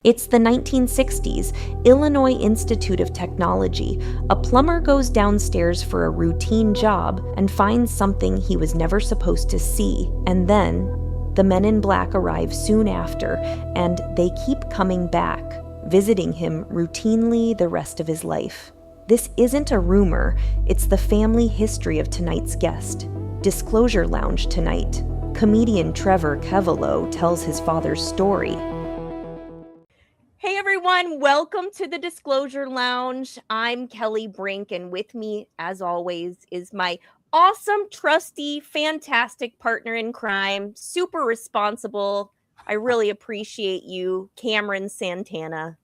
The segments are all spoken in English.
It's the 1960s, Illinois Institute of Technology. A plumber goes downstairs for a routine job and finds something he was never supposed to see. And then, the men in black arrive soon after, and they keep coming back, visiting him routinely the rest of his life. This isn't a rumor, it's the family history of tonight's guest. Disclosure Lounge tonight. Comedian Trevor Keveloh tells his father's story. Hey everyone, welcome to the Disclosure Lounge. I'm Kelly Brink, and with me, as always, is my awesome, trusty, fantastic partner in crime, super responsible. I really appreciate you, Cameron Santana.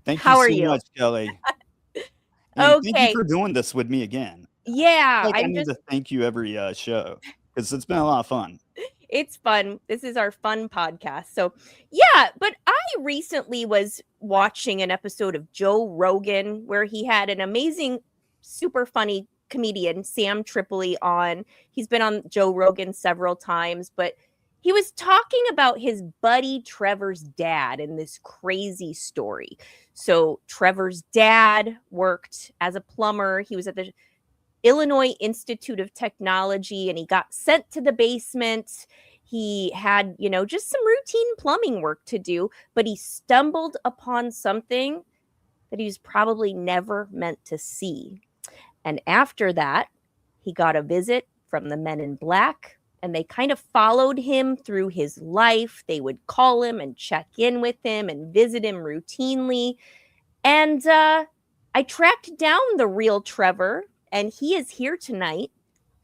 Thank How you are so you? much, Kelly. And thank you Okay. for doing this with me again. Yeah, I need to thank you every show because it's been a lot of fun. It's fun. This is our fun podcast. So, yeah, but I recently was watching an episode of Joe Rogan where he had an amazing, super funny comedian, Sam Tripoli, on. He's been on Joe Rogan several times, but he was talking about his buddy Trevor's dad and this crazy story. So, Trevor's dad worked as a plumber. He was at the Illinois Institute of Technology, and he got sent to the basement. He had, just some routine plumbing work to do, but he stumbled upon something that he was probably never meant to see. And after that, he got a visit from the men in black, and they kind of followed him through his life. They would call him and check in with him and visit him routinely. And I tracked down the real Trevor, and he is here tonight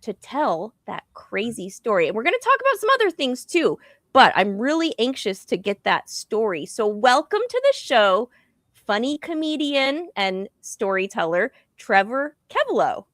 to tell that crazy story. And we're going to talk about some other things too, but I'm really anxious to get that story. So welcome to the show, funny comedian and storyteller, Trevor Keveloh.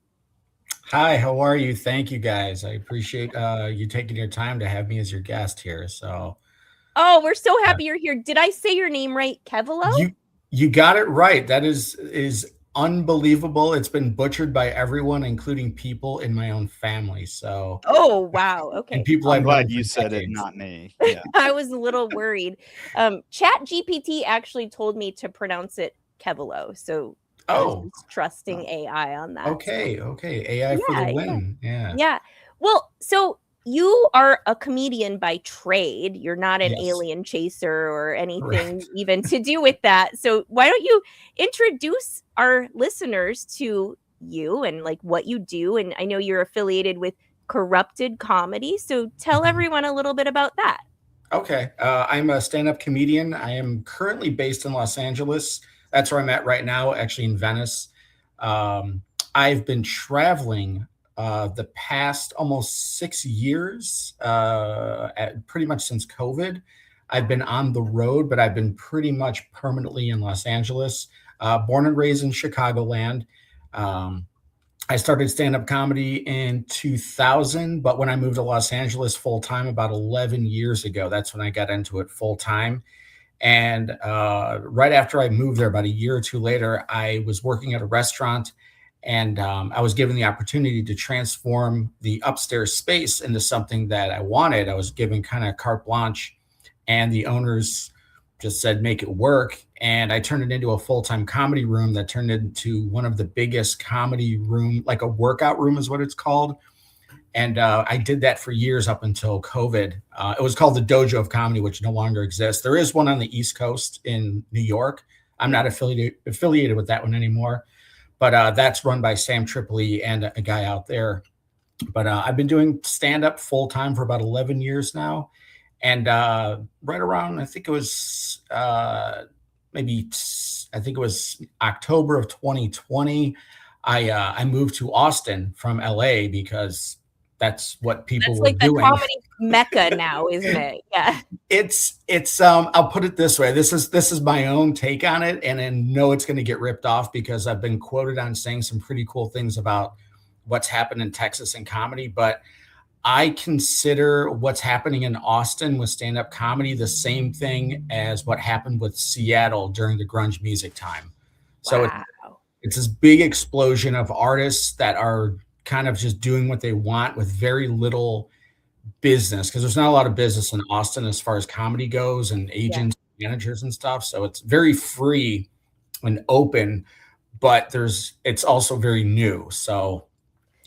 Hi, how are you? Thank you, guys. I appreciate you taking your time to have me as your guest here. Oh, we're so happy you're here. Did I say your name right, Keveloh? You got it right. That is unbelievable. It's been butchered by everyone, including people in my own family. So oh wow, okay. And people I'm glad you said it, not me. Yeah. I was a little worried. Chat GPT actually told me to pronounce it Keveloh, so I was trusting AI on that. Okay, AI for the win. Yeah. Well, so you are a comedian by trade. You're not an alien chaser or anything even to do with that. So why don't you introduce our listeners to you and like what you do? And I know you're affiliated with Korrupted Comedy. So tell everyone a little bit about that. Okay. I'm a stand-up comedian. I am currently based in Los Angeles. That's where I'm at right now, actually in Venice. I've been traveling the past almost 6 years, pretty much since COVID. I've been on the road, but I've been pretty much permanently in Los Angeles, born and raised in Chicagoland. I started stand-up comedy in 2000, but when I moved to Los Angeles full-time about 11 years ago, that's when I got into it full-time. And right after I moved there, about a year or two later, I was working at a restaurant, and I was given the opportunity to transform the upstairs space into something that I wanted. I was given kind of carte blanche, and the owners just said, make it work. And I turned it into a full-time comedy room that turned into one of the biggest comedy room, like a workout room is what it's called. And I did that for years up until COVID. It was called the Dojo of Comedy, which no longer exists. There is one on the East Coast in New York. I'm not affiliated with that one anymore. But that's run by Sam Tripoli and a guy out there. But I've been doing stand-up full-time for about 11 years now. And right around, I think it was October of 2020, I moved to Austin from LA because that's what people were doing. That's like the comedy mecca now, isn't it? Yeah. It's I'll put it this way. This is my own take on it, and I know it's going to get ripped off because I've been quoted on saying some pretty cool things about what's happened in Texas in comedy, but I consider what's happening in Austin with stand-up comedy the same thing as what happened with Seattle during the grunge music time. So it's this big explosion of artists that are kind of just doing what they want with very little business, because there's not a lot of business in Austin as far as comedy goes, and agents managers and stuff. So it's very free and open, but it's also very new. So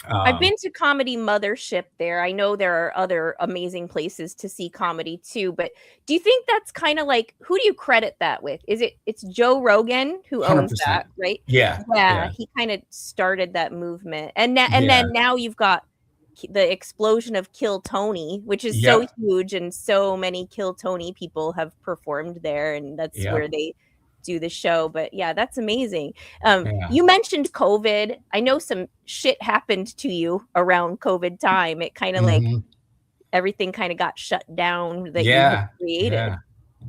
I've been to Comedy Mothership there. I know there are other amazing places to see comedy too, but do you think that's kind of like, who do you credit that with? It's Joe Rogan who owns 100%. that, right? Yeah. Yeah, he kind of started that movement. And Yeah. then now you've got the explosion of Kill Tony, which is so huge, and so many Kill Tony people have performed there, and that's where they do the show. But yeah, that's amazing. You mentioned COVID. I know some shit happened to you around COVID time. It kind of like everything kind of got shut down that you had created.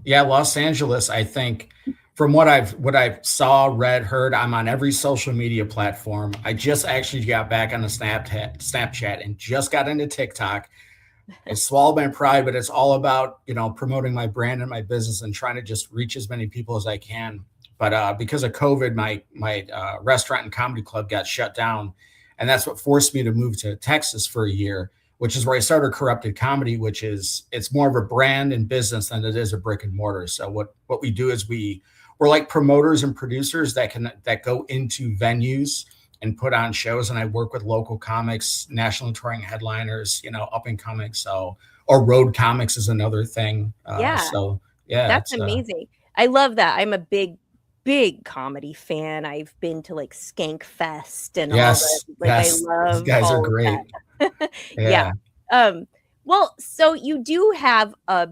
Yeah, Los Angeles, I think from what I've saw, read, heard, I'm on every social media platform. I just actually got back on the Snapchat and just got into TikTok. It's swallowed my pride, but it's all about, promoting my brand and my business and trying to just reach as many people as I can. But because of COVID, my restaurant and comedy club got shut down. And that's what forced me to move to Texas for a year, which is where I started Korrupted Comedy, it's more of a brand and business than it is a brick and mortar. So what we do is we're like promoters and producers that go into venues and put on shows. And I work with local comics, national touring headliners, up and coming. So, or road comics is another thing. That's amazing. I love that. I'm a big comedy fan. I've been to like Skank Fest and all that. Like, I love these guys are great. Yeah. Well, so you do have a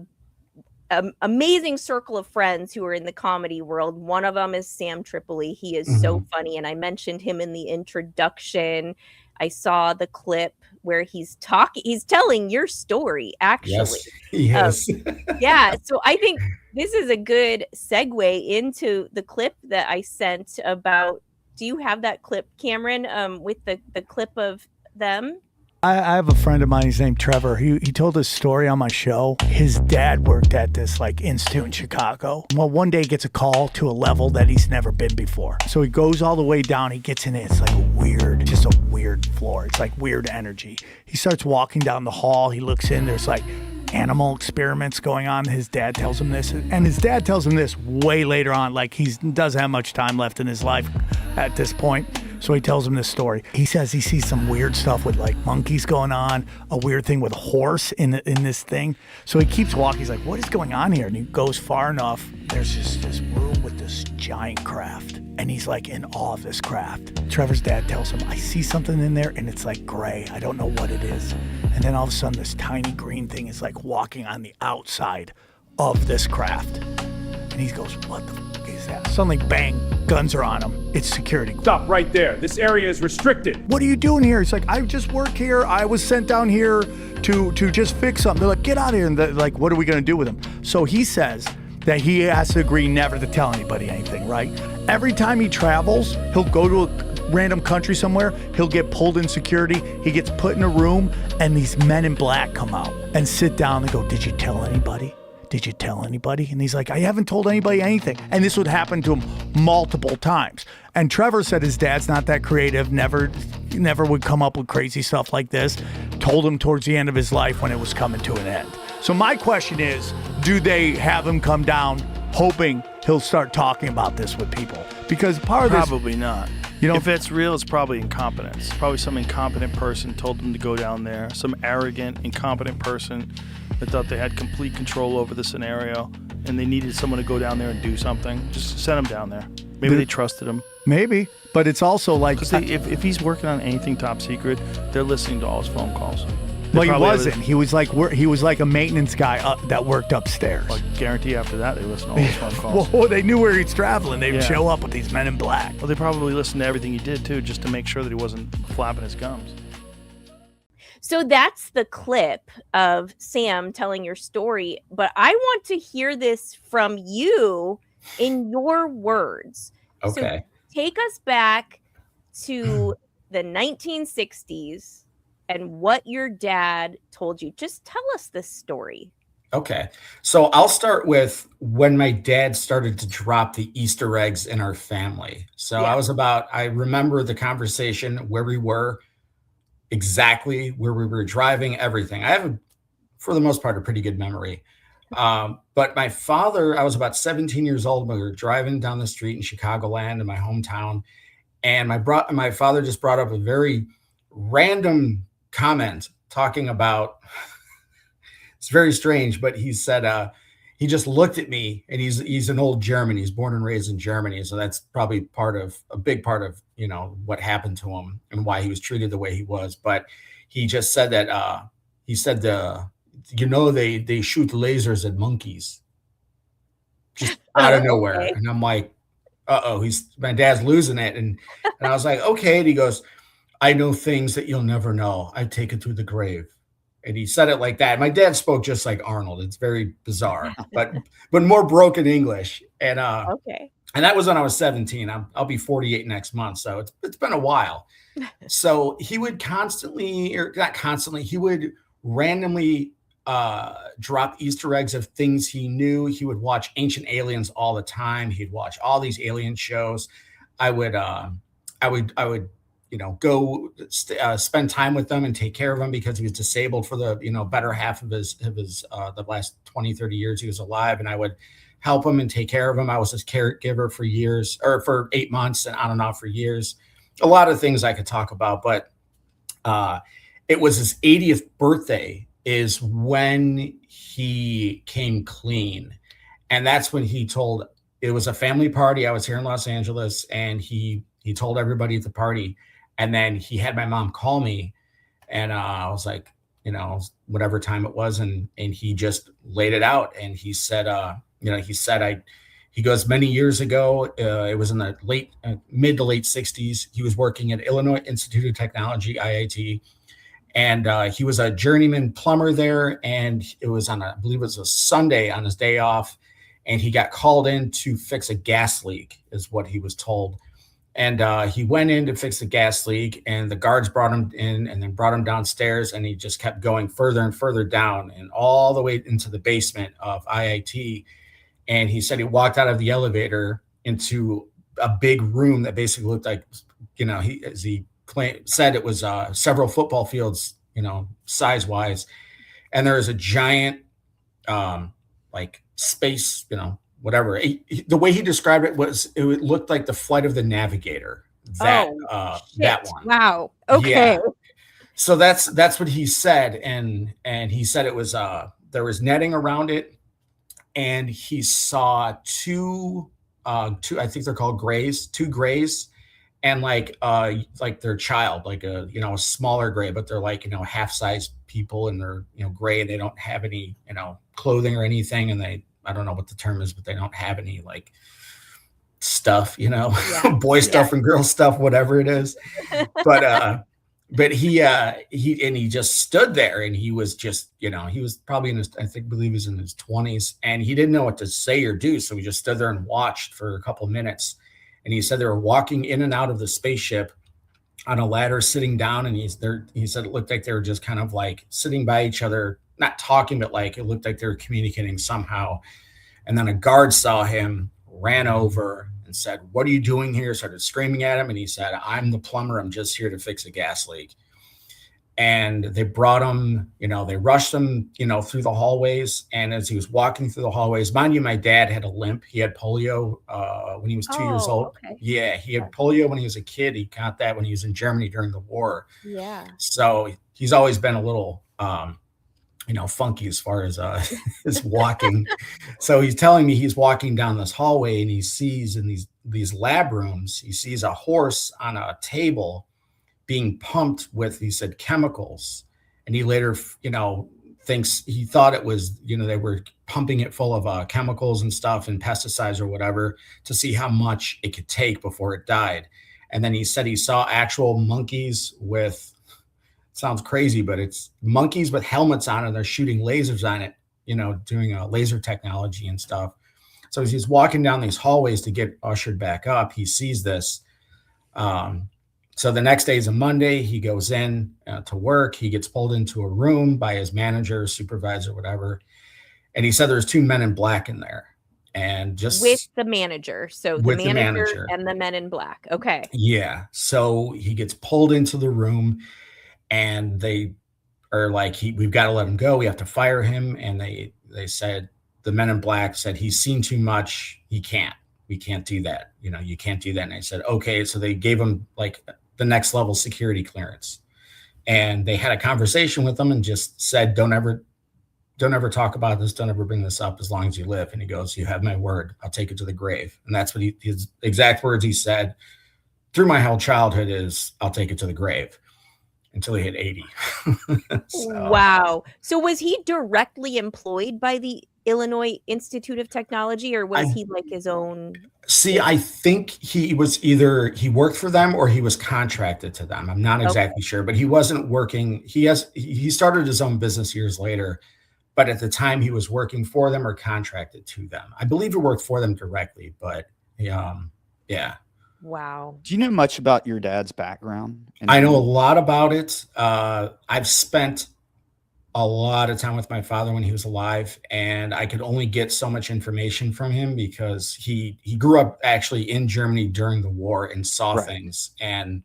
amazing circle of friends who are in the comedy world. One of them is Sam Tripoli. He is so funny, and I mentioned him in the introduction. I saw the clip where he's telling your story, actually. Yes. Yeah, so I think this is a good segue into the clip that I sent about. Do you have that clip, Cameron, with the clip of them? I have a friend of mine, he's named Trevor. He told a story on my show. His dad worked at this institute in Chicago. Well, one day he gets a call to a level that he's never been before. So he goes all the way down, he gets in it. It's like just a weird floor. It's like weird energy. He starts walking down the hall. He looks in, there's like animal experiments going on. His dad tells him this, and his dad tells him this way later on, like he doesn't have much time left in his life at this point. So he tells him this story. He says he sees some weird stuff with like monkeys going on, a weird thing with a horse in this thing. So he keeps walking. He's like, what is going on here? And he goes far enough. There's just this room with this giant craft. And he's like in awe of this craft. Trevor's dad tells him, I see something in there and it's like gray. I don't know what it is. And then all of a sudden this tiny green thing is like walking on the outside of this craft. And he goes, what the fuck is that? Suddenly, bang, guns are on him. It's security. Stop right there. This area is restricted. What are you doing here? He's like, I just work here. I was sent down here to just fix something. They're like, get out of here. And they're like, what are we going to do with him? So he says that he has to agree never to tell anybody anything, right? Every time he travels, he'll go to a random country somewhere. He'll get pulled in security. He gets put in a room, and these men in black come out and sit down and go, did you tell anybody? Did you tell anybody? And he's like, I haven't told anybody anything. And this would happen to him multiple times. And Trevor said his dad's not that creative, never would come up with crazy stuff like this. Told him towards the end of his life when it was coming to an end. So my question is, do they have him come down hoping he'll start talking about this with people? Because part of this... Probably not. If it's real, it's probably incompetence. Probably some incompetent person told them to go down there. Some arrogant, incompetent person that thought they had complete control over the scenario and they needed someone to go down there and do something. Just send him down there. Maybe they trusted him. Maybe. But it's also like... Because if he's working on anything top secret, they're listening to all his phone calls. Well, he wasn't. He was like a maintenance guy that worked upstairs. I guarantee after that they listen to all his phone calls. Well, they knew where he's traveling. They would show up with these men in black. Well, they probably listened to everything he did too, just to make sure that he wasn't flapping his gums. So that's the clip of Sam telling your story, but I want to hear this from you in your words. Okay. So take us back to the 1960s and what your dad told you. Just tell us this story. Okay. So I'll start with when my dad started to drop the Easter eggs in our family. So I remember the conversation, where we were, exactly where we were driving, everything. I have, for the most part, a pretty good memory. But my father, I was about 17 years old. We were driving down the street in Chicagoland in my hometown. And my father just brought up a very random comment talking about, it's very strange, but he said, he just looked at me, and he's an old German. He's born and raised in Germany. So that's probably a big part of, what happened to him and why he was treated the way he was. But he just said that, he said, they shoot lasers at monkeys just out of nowhere. Okay. And I'm like, my dad's losing it. And I was like, okay. And he goes, I know things that you'll never know. I take it to the grave. And he said it like that. My dad spoke just like Arnold. It's very bizarre, but more broken English. And Okay. and that was when I was 17. I'll be 48 next month, so it's been a while. So he would constantly, or not constantly, he would randomly drop Easter eggs of things he knew. He would watch Ancient Aliens all the time. He'd watch all these alien shows. I would go spend time with them and take care of him because he was disabled for the, better half of his the last 20, 30 years he was alive. And I would help him and take care of him. I was his caregiver for years, or for 8 months, and on and off for years. A lot of things I could talk about, but it was his 80th birthday is when he came clean. And that's when it was a family party. I was here in Los Angeles, and he told everybody at the party. And then he had my mom call me, and I was like, whatever time it was. And he just laid it out. And he said, he goes, many years ago, it was in the mid to late 60s. He was working at Illinois Institute of Technology, IIT. And he was a journeyman plumber there. And it was I believe it was a Sunday on his day off. And he got called in to fix a gas leak, is what he was told. And he went in to fix the gas leak, and the guards brought him in and then brought him downstairs, and he just kept going further and further down and all the way into the basement of IIT. And he said he walked out of the elevator into a big room that basically looked like, he said it was several football fields, size wise. And there was a giant, space, whatever. The way he described it looked like the flight of the Navigator. That one. Wow. Okay. Yeah. So that's what he said, and he said it was there was netting around it, and he saw two I think they're called grays, two grays, and like their child, like a smaller gray, but they're like half-size people, and they're gray, and they don't have any clothing or anything, and I don't know what the term is, but they don't have any like stuff, boy stuff and girl stuff, whatever it is. But he just stood there, and he was just, he was probably believe he was in his 20s, and he didn't know what to say or do. So he just stood there and watched for a couple of minutes. And he said they were walking in and out of the spaceship on a ladder, sitting down. And he said it looked like they were just kind of like sitting by each other, not talking, but like it looked like they were communicating somehow. And then a guard saw him, ran over and said, "What are you doing here?" Started screaming at him. And he said, "I'm the plumber. I'm just here to fix a gas leak." And they brought him, they rushed him, through the hallways. And as he was walking through the hallways, mind you, my dad had a limp. He had polio when he was 2 years old. Okay. Yeah, he had polio when he was a kid. He got that when he was in Germany during the war. Yeah. So he's always been a little, funky as far as his walking. So he's telling me he's walking down this hallway, and he sees in these lab rooms, he sees a horse on a table being pumped with, he said, chemicals. And he later, he thought it was, they were pumping it full of chemicals and stuff and pesticides or whatever to see how much it could take before it died. And then he said he saw actual monkeys with, sounds crazy, but it's monkeys with helmets on, and they're shooting lasers on it, doing laser technology and stuff. So as he's walking down these hallways to get ushered back up, he sees this. So the next day is a Monday. He goes in to work. He gets pulled into a room by his manager, supervisor, whatever. And he said there's two men in black in there, and just with the manager. So the manager and the men in black. Okay. Yeah. So he gets pulled into the room, and they are like, we've got to let him go. We have to fire him. And they said, the men in black said, he's seen too much. We can't do that. You can't do that. And I said, okay. So they gave him like the next level security clearance, and they had a conversation with him and just said, don't ever talk about this. Don't ever bring this up as long as you live. And he goes, you have my word. I'll take it to the grave. And that's what his exact words he said through my whole childhood is, I'll take it to the grave, until he hit 80. So. Wow. So was he directly employed by the Illinois Institute of Technology, or was he like his own? See, I think he was either he worked for them or he was contracted to them. I'm not exactly sure, but he wasn't working. He started his own business years later, but at the time he was working for them or contracted to them. I believe he worked for them directly, but yeah. Wow. Do you know much about your dad's background? I know a lot about it. I've spent a lot of time with my father when he was alive, and I could only get so much information from him because he grew up actually in Germany during the war and saw things, and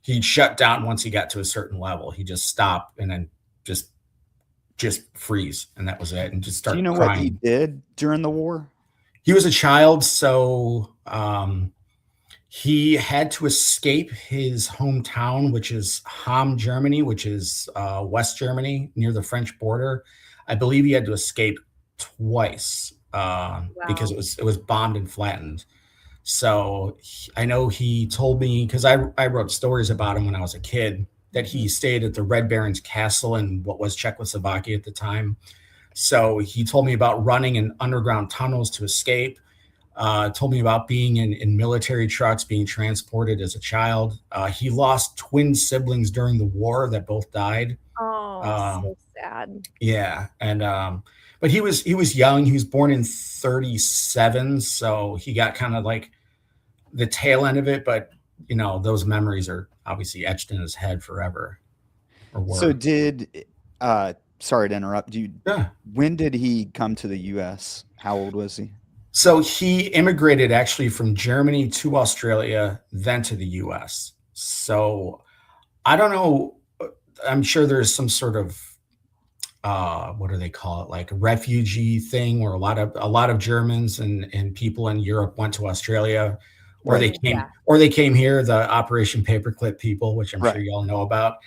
he shut down once he got to a certain level. He just stopped and then just freeze, and that was it, and just start. Do you know crying. What he did during the war? He was a child, so he had to escape his hometown, which is Hamm, Germany, which is West Germany near the French border. I believe he had to escape twice because it was bombed and flattened. So I know he told me, because I wrote stories about him when I was a kid, that he stayed at the Red Baron's Castle in what was Czechoslovakia at the time. So he told me about running in underground tunnels to escape. Told me about being in military trucks, being transported as a child. He lost twin siblings during the war that both died. Oh, so sad. Yeah, and but he was young. He was born in 1937, so he got kind of like the tail end of it. But those memories are obviously etched in his head forever. So sorry to interrupt you. Yeah. When did he come to the U.S.? How old was he? So he immigrated actually from Germany to Australia, then to the U.S. So I don't know. I'm sure there's some sort of what do they call it, like a refugee thing, where a lot of Germans and people in Europe went to Australia, or they came here. The Operation Paperclip people, which I'm sure you all know about.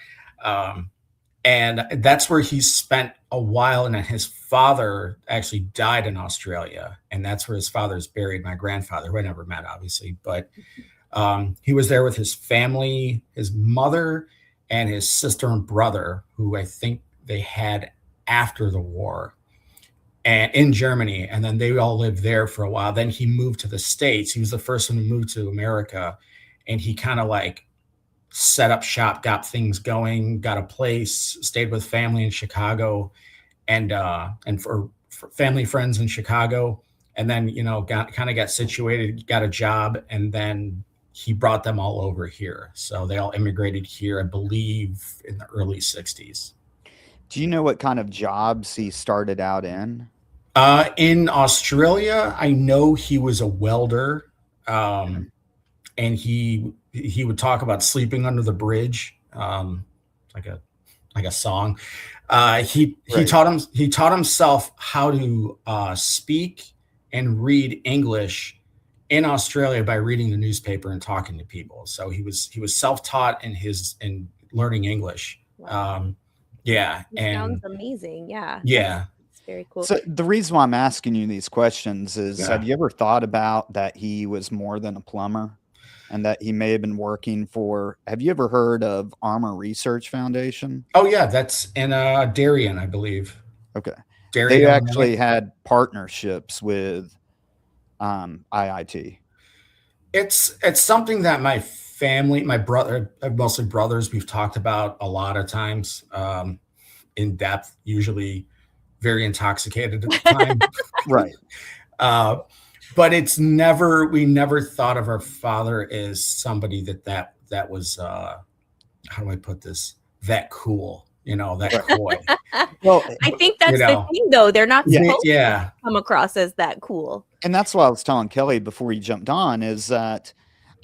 And that's where he spent a while. And then his father actually died in Australia. And that's where his father's buried, my grandfather, who I never met, obviously. But he was there with his family, his mother, and his sister and brother, who I think they had after the war, and in Germany. And then they all lived there for a while. Then he moved to the States. He was the first one to move to America. And he kind of like set up shop, got things going, got a place, stayed with family in Chicago, and for family friends in Chicago, and then got situated, got a job, and then he brought them all over here. So they all immigrated here, I believe, in the early 1960s. Do you know what kind of jobs he started out in? In Australia, I know he was a welder, and he would talk about sleeping under the bridge, like a song. He taught himself how to speak and read English in Australia by reading the newspaper and talking to people. So he was self-taught in learning English. Wow. Sounds amazing. Yeah. It's very cool. So the reason why I'm asking you these questions is, have you ever thought about that he was more than a plumber? And that he may have been working for, have you ever heard of Armor Research Foundation? Oh, yeah. That's in Darien, I believe. Okay. Darien, they actually had partnerships with IIT. It's something that my family, my brother, mostly brothers, we've talked about a lot of times in depth, usually very intoxicated at the time. Right. But we never thought of our father as somebody that was, how do I put this? That cool, that coy. Well, I think that's the thing, though. They're not supposed to come across as that cool. And that's what I was telling Kelly before you jumped on, is that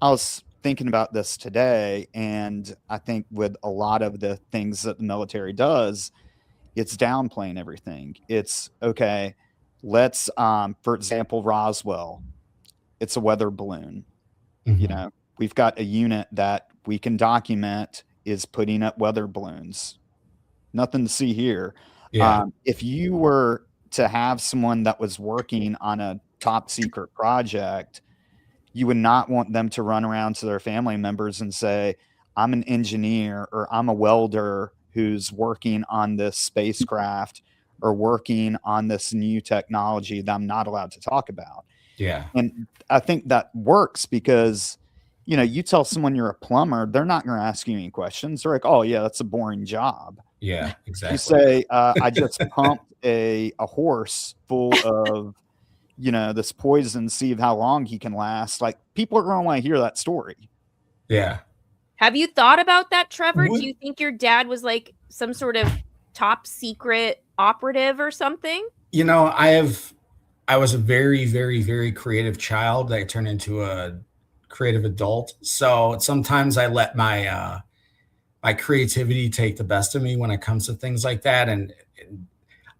I was thinking about this today. And I think with a lot of the things that the military does, it's downplaying everything. It's okay. let's, for example, Roswell, it's a weather balloon. You know, we've got a unit that we can document is putting up weather balloons. Nothing to see here. Yeah. If you were to have someone that was working on a top secret project, you would not want them to run around to their family members and say, I'm an engineer or I'm a welder who's working on this spacecraft or working on this new technology that I'm not allowed to talk about. Yeah. And I think that works because, you know, you tell someone you're a plumber, they're not going to ask you any questions. They're like, oh, yeah, that's a boring job. Yeah, exactly. You say, I just pumped a horse full of, you know, this poison, see how long he can last. Like, people are going to want to hear that story. Yeah. Have you thought about that, Trevor? What- Do you think your dad was like some sort of top secret operative or something? You know, I was a very, very, very creative child that turned into a creative adult. So sometimes I let my my creativity take the best of me when it comes to things like that. And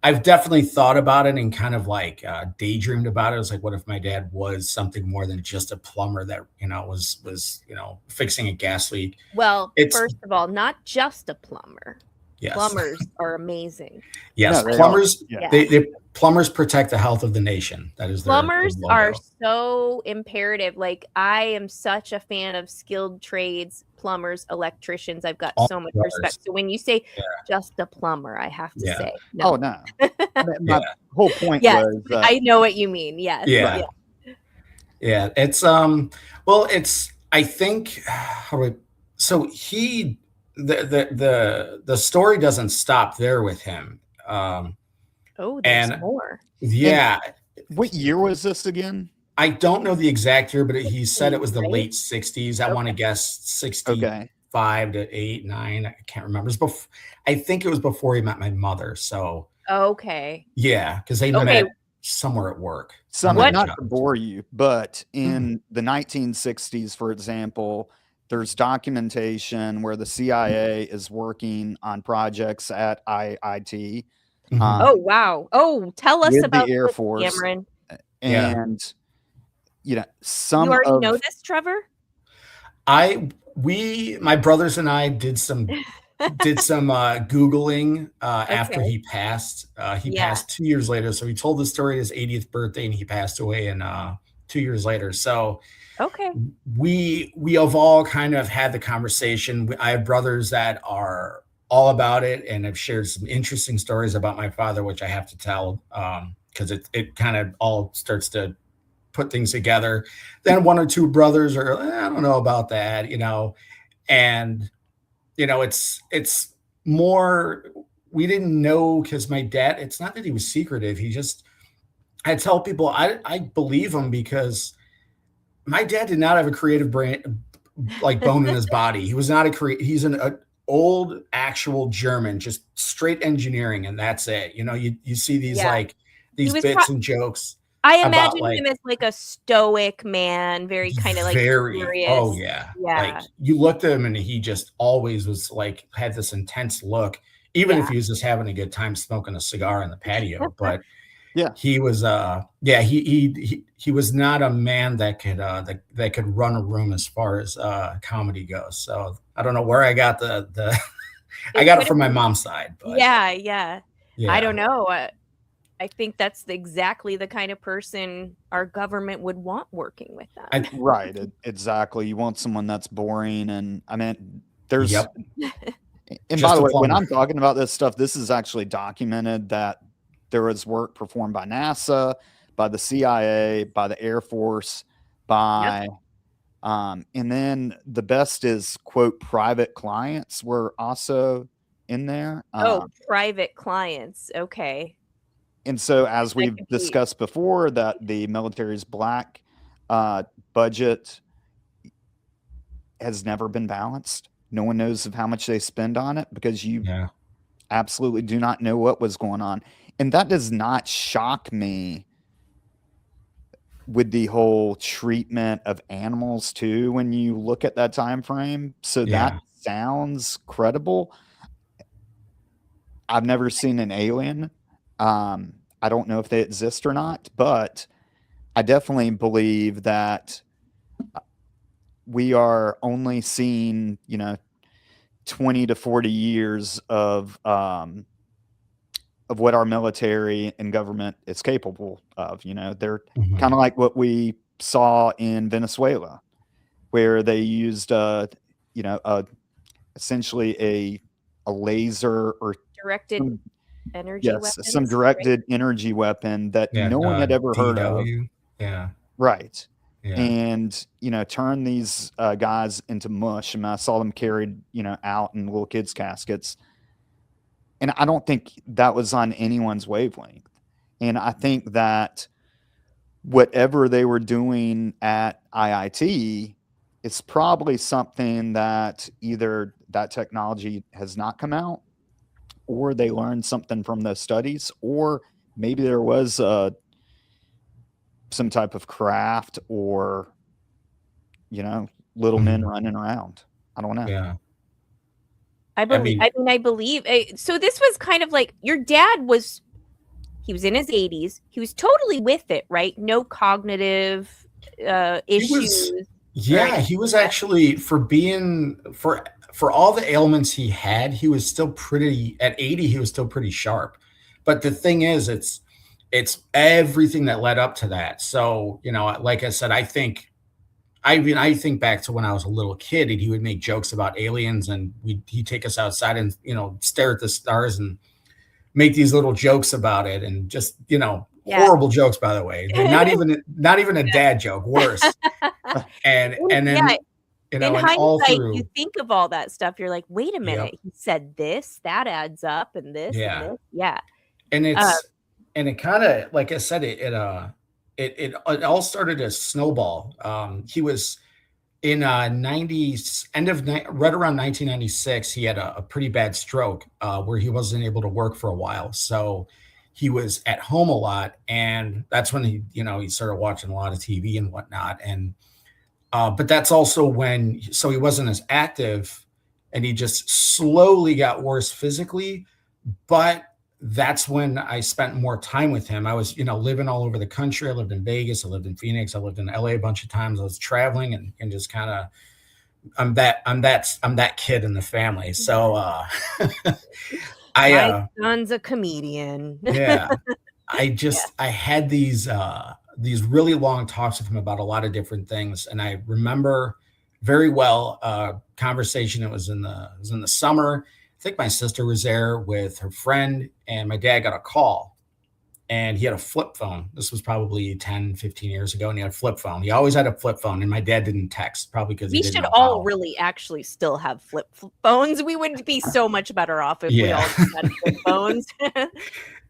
I've definitely thought about it and kind of like daydreamed about it. It was like, what if my dad was something more than just a plumber that, you know, was, you know, fixing a gas leak? Well, It's- first of all, not just a plumber. Yes. Plumbers are amazing. Yes. No, they Plumbers, are. Yeah. they plumbers protect the health of the nation. That is their Plumbers logo. are so imperative. Like, I am such a fan of skilled trades, plumbers, electricians. I've got All so much plumbers. respect. So when you say Yeah. just a plumber, I have to Yeah. say Oh, no. no. My whole point Yes, was, I know what you mean. Yes. Yeah. Yeah, it's well, it's I think how do I, so he the story doesn't stop there with him. Oh, there's And- more. Yeah, what year was this again? I don't know the exact year, but he said it was the Right? late 60s. I want to guess 65 Okay. to 8, 9. I can't remember. I think it was before he met my mother. So Okay. yeah, because they Okay. met somewhere at work. Some, What- not to bore you, but in the 1960s, for example, there's documentation where the CIA is working on projects at IIT. Mhm. Oh, wow. Oh, tell us with the about Air this, Force. Cameron. Yeah. And, you know, some You already of, know this, Trevor? My brothers and I did some Googling after Okay. he passed. He Yeah. passed 2 years later. So he told the story at his 80th birthday and he passed away in 2 years later. So Okay. we have all kind of had the conversation. I have brothers that are all about it and have shared some interesting stories about my father, which I have to tell because it kind of all starts to put things together. Then one or two brothers are, I don't know about that, you know, and you know, it's more, we didn't know because my dad, it's not that he was secretive. I tell people, I believe him because my dad did not have a creative brain, like bone in his body. He was not he's an old actual German, just straight engineering. And that's it. You know, you see these Yeah. like these was bits and jokes. I About, imagine like- him as like a stoic man, very kind of like serious. Oh yeah. Yeah. Like you looked at him and he just always was like, had this intense look, even if Yeah. he was just having a good time smoking a cigar in the patio. But Yeah. he was he was not a man that could that could run a room as far as comedy goes. So I don't know where I got the I got it from my mom's side. But Yeah. yeah. I don't know. I think that's exactly the kind of person our government would want working with them. right, exactly. You want someone that's boring. And I mean, there's, Yep. and Just by the a way, when plumber. I'm talking about this stuff, this is actually documented that there was work performed by NASA, by the CIA, by the Air Force, by, and then the best is, quote, private clients were also in there. Private clients. Okay. And so, as we've could be- discussed before, that the military's black budget has never been balanced. No one knows of how much they spend on it because you Yeah. absolutely do not know what was going on. And that does not shock me with the whole treatment of animals too, when you look at that time frame. So Yeah. that sounds credible. I've never seen an alien. I I don't know if they exist or not, but I definitely believe that we are only seeing, 20 to 40 years of what our military and government is capable of. They're kind of like what we saw in Venezuela, where they used, essentially a laser or Directed energy yes, some weapons, directed energy weapon that Yeah, no one had ever heard of. DW. Yeah. Right. Yeah. And, turn these guys into mush. I mean, I saw them carried, out in little kids' caskets. And I don't think that was on anyone's wavelength. And I think that whatever they were doing at IIT, it's probably something that either that technology has not come out, or they learned something from those studies, or maybe there was some type of craft or, little men running around. I don't know. Yeah. I believe. I believe. So this was kind of like your dad was. He was in his 80s. He was totally with it, right? No cognitive issues. He was actually for all the ailments he had, he was still pretty at 80. He was still pretty sharp. But the thing is, it's everything that led up to that. So like I said, I think back to when I was a little kid, and he would make jokes about aliens, and he'd take us outside and stare at the stars and make these little jokes about it, and just horrible jokes, by the way. Not even a dad joke, worse. And then in hindsight, you think of all that stuff. You're like, wait a minute, he said this, that adds up, and this, and this. Yeah. And it kind of, like I said, it all started as snowball. He was in right around 1996. He had a pretty bad stroke where he wasn't able to work for a while. So he was at home a lot, and that's when he started watching a lot of TV and whatnot. And but that's also when he wasn't as active, and he just slowly got worse physically. But that's when I spent more time with him. I was, living all over the country. I lived in Vegas. I lived in Phoenix. I lived in LA a bunch of times. I was traveling and just kind of, I'm that kid in the family. So, my son's a comedian. Yeah. I had these really long talks with him about a lot of different things. And I remember very well a conversation. It was in the summer. I think my sister was there with her friend, and my dad got a call, and he had a flip phone. This was probably 10, 15 years ago, and he had a flip phone. He always had a flip phone, and my dad didn't text, probably because we should all really actually still have flip phones. We would be so much better off if we all had flip phones.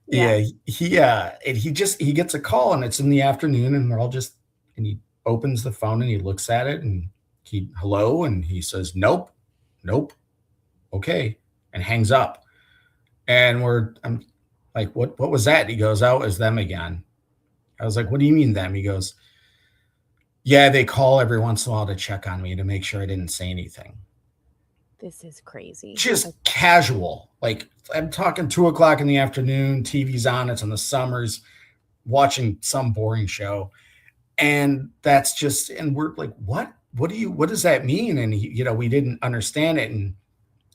He gets a call, and it's in the afternoon, and and he opens the phone and he looks at it, and hello, and he says, nope, okay, and hangs up. And I'm like, what was that? He goes, oh, it was them again. I was like, what do you mean them? He goes, yeah, they call every once in a while to check on me to make sure I didn't say anything. This is crazy. Just casual. Like, I'm talking 2:00 in the afternoon, TV's on, it's in the summers, watching some boring show. And that's just, and we're like, what does that mean? And we didn't understand it. And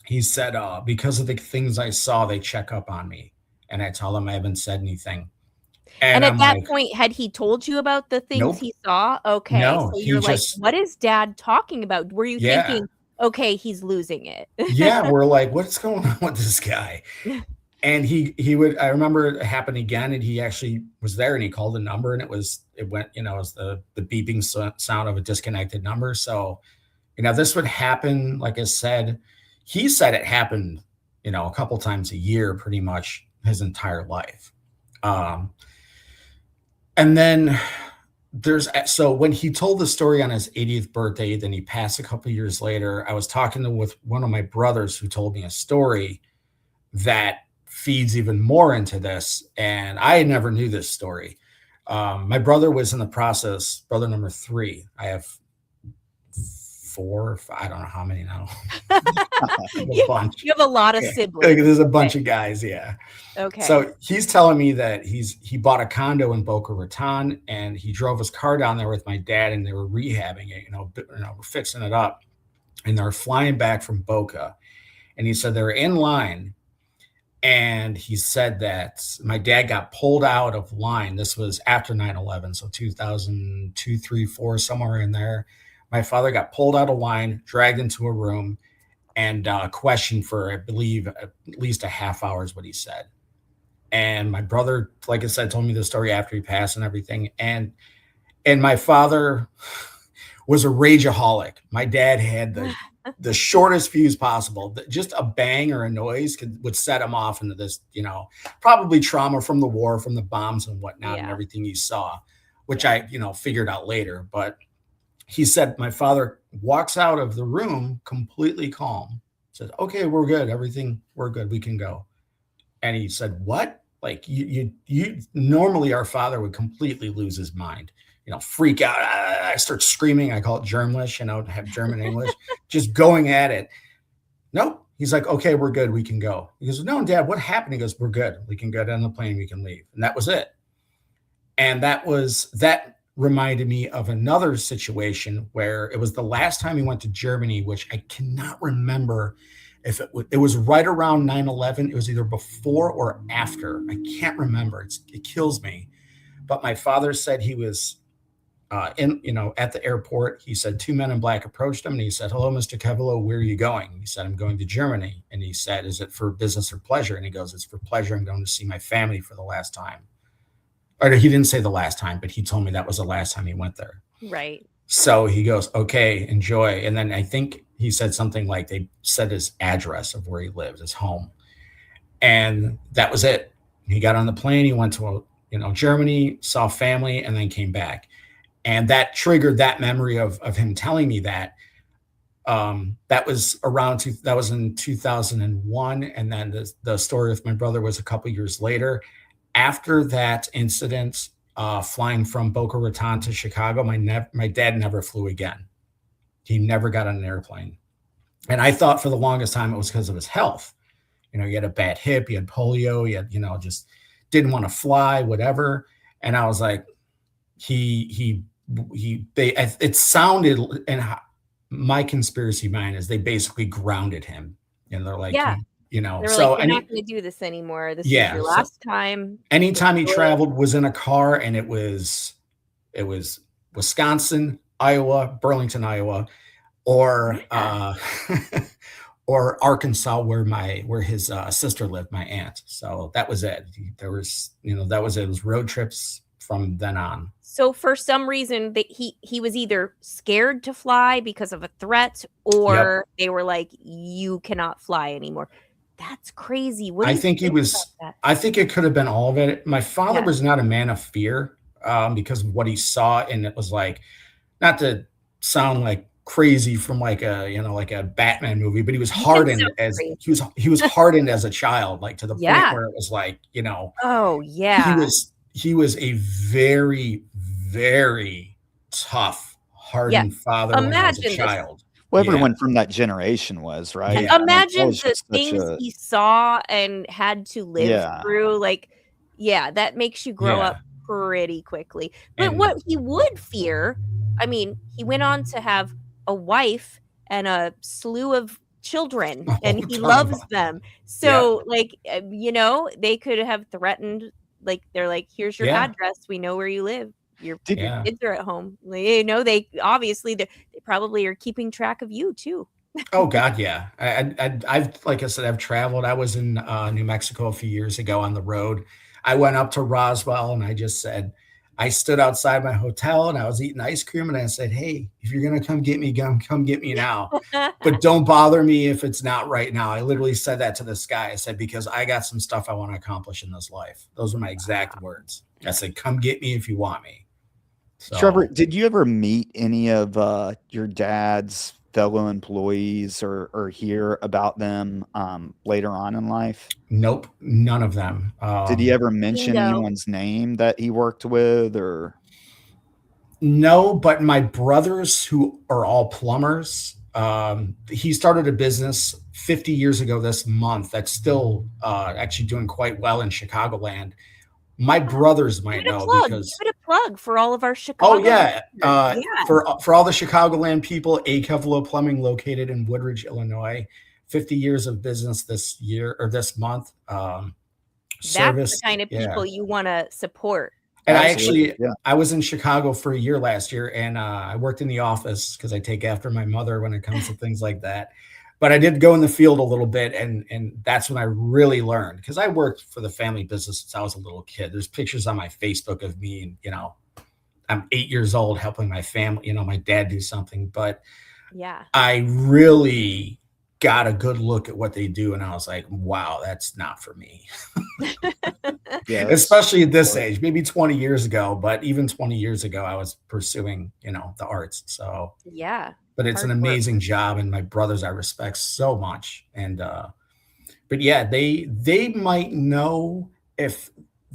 he said, because of the things I saw, they check up on me. And I tell them I haven't said anything. And at that point, had he told you about the things he saw? Okay. No, so you're like, what is dad talking about? Were you thinking, okay, he's losing it? Yeah, we're like, what's going on with this guy? And I remember it happened again, and he actually was there, and he called a number, and it went, it was the beeping sound of a disconnected number. So, this would happen, like I said, he said it happened, a couple times a year, pretty much his entire life. And then so when he told the story on his 80th birthday, then he passed a couple of years later, I was talking with one of my brothers who told me a story that feeds even more into this. And I never knew this story. My brother was in the process, brother number 3. I have 4 or 5, I don't know how many now. You have a lot of siblings. There's a bunch of guys, yeah. Okay. So he's telling me that he bought a condo in Boca Raton, and he drove his car down there with my dad, and they were rehabbing it, we're fixing it up, and they're flying back from Boca, and he said they're in line, and he said that my dad got pulled out of line. This was after 9/11, so 2002, 3, 4, somewhere in there. My father got pulled out of line, dragged into a room, and questioned for, I believe, at least a half hour is what he said. And my brother, like I said, told me the story after he passed and everything. And my father was a rageaholic. My dad had the shortest fuse possible. Just a bang or a noise would set him off into this, probably trauma from the war, from the bombs and whatnot, and everything he saw, which I, figured out later. But he said my father walks out of the room completely calm, says, "Okay, we're good. We're good. We can go." And he said, "What? Like you normally our father would completely lose his mind, freak out. I start screaming. I call it Germlish, have German English, just going at it. Nope." He's like, "Okay, we're good. We can go." He goes, "No, Dad, what happened?" He goes, "We're good. We can get on the plane. We can leave." And that was it. And that reminded me of another situation where it was the last time he went to Germany, which I cannot remember if it was right around 9/11. It was either before or after. I can't remember. It kills me. But my father said he was at the airport. He said 2 men in black approached him, and he said, "Hello, Mr. Keveloh, where are you going?" He said, "I'm going to Germany." And he said, "Is it for business or pleasure?" And he goes, "It's for pleasure. I'm going to see my family for the last time." Or he didn't say the last time, but he told me that was the last time he went there. Right. So he goes, "Okay, enjoy." And then I think he said something like they said his address of where he lived, his home. And that was it. He got on the plane. He went to, Germany, saw family, and then came back. And that triggered that memory of him telling me that. That was in 2001. And then the story with my brother was a couple years later. After that incident, flying from Boca Raton to Chicago, my dad never flew again. He never got on an airplane. And I thought for the longest time it was because of his health. He had a bad hip, he had polio, he had, just didn't want to fly, whatever. And I was like, it sounded, and my conspiracy mind is they basically grounded him. And they're like, they're so like, "You're not going to do this anymore. This is your last time." Anytime he traveled was in a car, and it was Wisconsin, Iowa, Burlington, Iowa, or or Arkansas, where his sister lived, my aunt. So that was it. There was, that was it. It was road trips from then on. So for some reason that he was either scared to fly because of a threat, or they were like, "You cannot fly anymore." That's crazy. What do I you think I think it could have been all of it. My father was not a man of fear because of what he saw. And it was like, not to sound like crazy from like a Batman movie, but he was hardened he was hardened as a child, like to the point where it was like, oh yeah, he was a very, very tough, hardened father when he was a child. Well, everyone from that generation was, right? Yeah. Imagine the things he saw and had to live through. Like, that makes you grow up pretty quickly. But what he would fear, I mean, he went on to have a wife and a slew of children, and he loves them. So, they could have threatened, like, they're like, "Here's your address. We know where you live. Your kids are at home." They obviously they probably are keeping track of you too. Oh God, yeah. I've like I said, I've traveled. I was in New Mexico a few years ago on the road. I went up to Roswell, and I just said, I stood outside my hotel, and I was eating ice cream, and I said, "Hey, if you're gonna come get me, come get me now, but don't bother me if it's not right now." I literally said that to the sky. I said, because I got some stuff I want to accomplish in this life. Those were my exact words. I said, "Come get me if you want me." So, Trevor, did you ever meet any of your dad's fellow employees or hear about them later on in life? Nope, none of them. Did he ever mention anyone's name that he worked with, or? No, but my brothers, who are all plumbers, he started a business 50 years ago this month that's still actually doing quite well in Chicagoland. My brothers might know because Give it a plug for all of our oh Chicago. yeah, Yeah. for all the Chicagoland people, A. Keveloh Plumbing, located in Woodridge, Illinois. 50 years of business this year or this month. That's Service, the kind of people you want to support. And Absolutely, I was in Chicago for a year last year, and I worked in the office because I take after my mother when it comes to things like that. But I did go in the field a little bit, and that's when I really learned, because I worked for the family business since I was a little kid. There's pictures on my Facebook of me, and I'm 8 years old helping my family, my dad do something. But yeah, I really got a good look at what they do, and I was like, wow, that's not for me. yeah, Especially at this age, maybe 20 years ago, but even 20 years ago I was pursuing the arts. So yeah, but it's an amazing job, and my brothers I respect so much. And but yeah, they might know if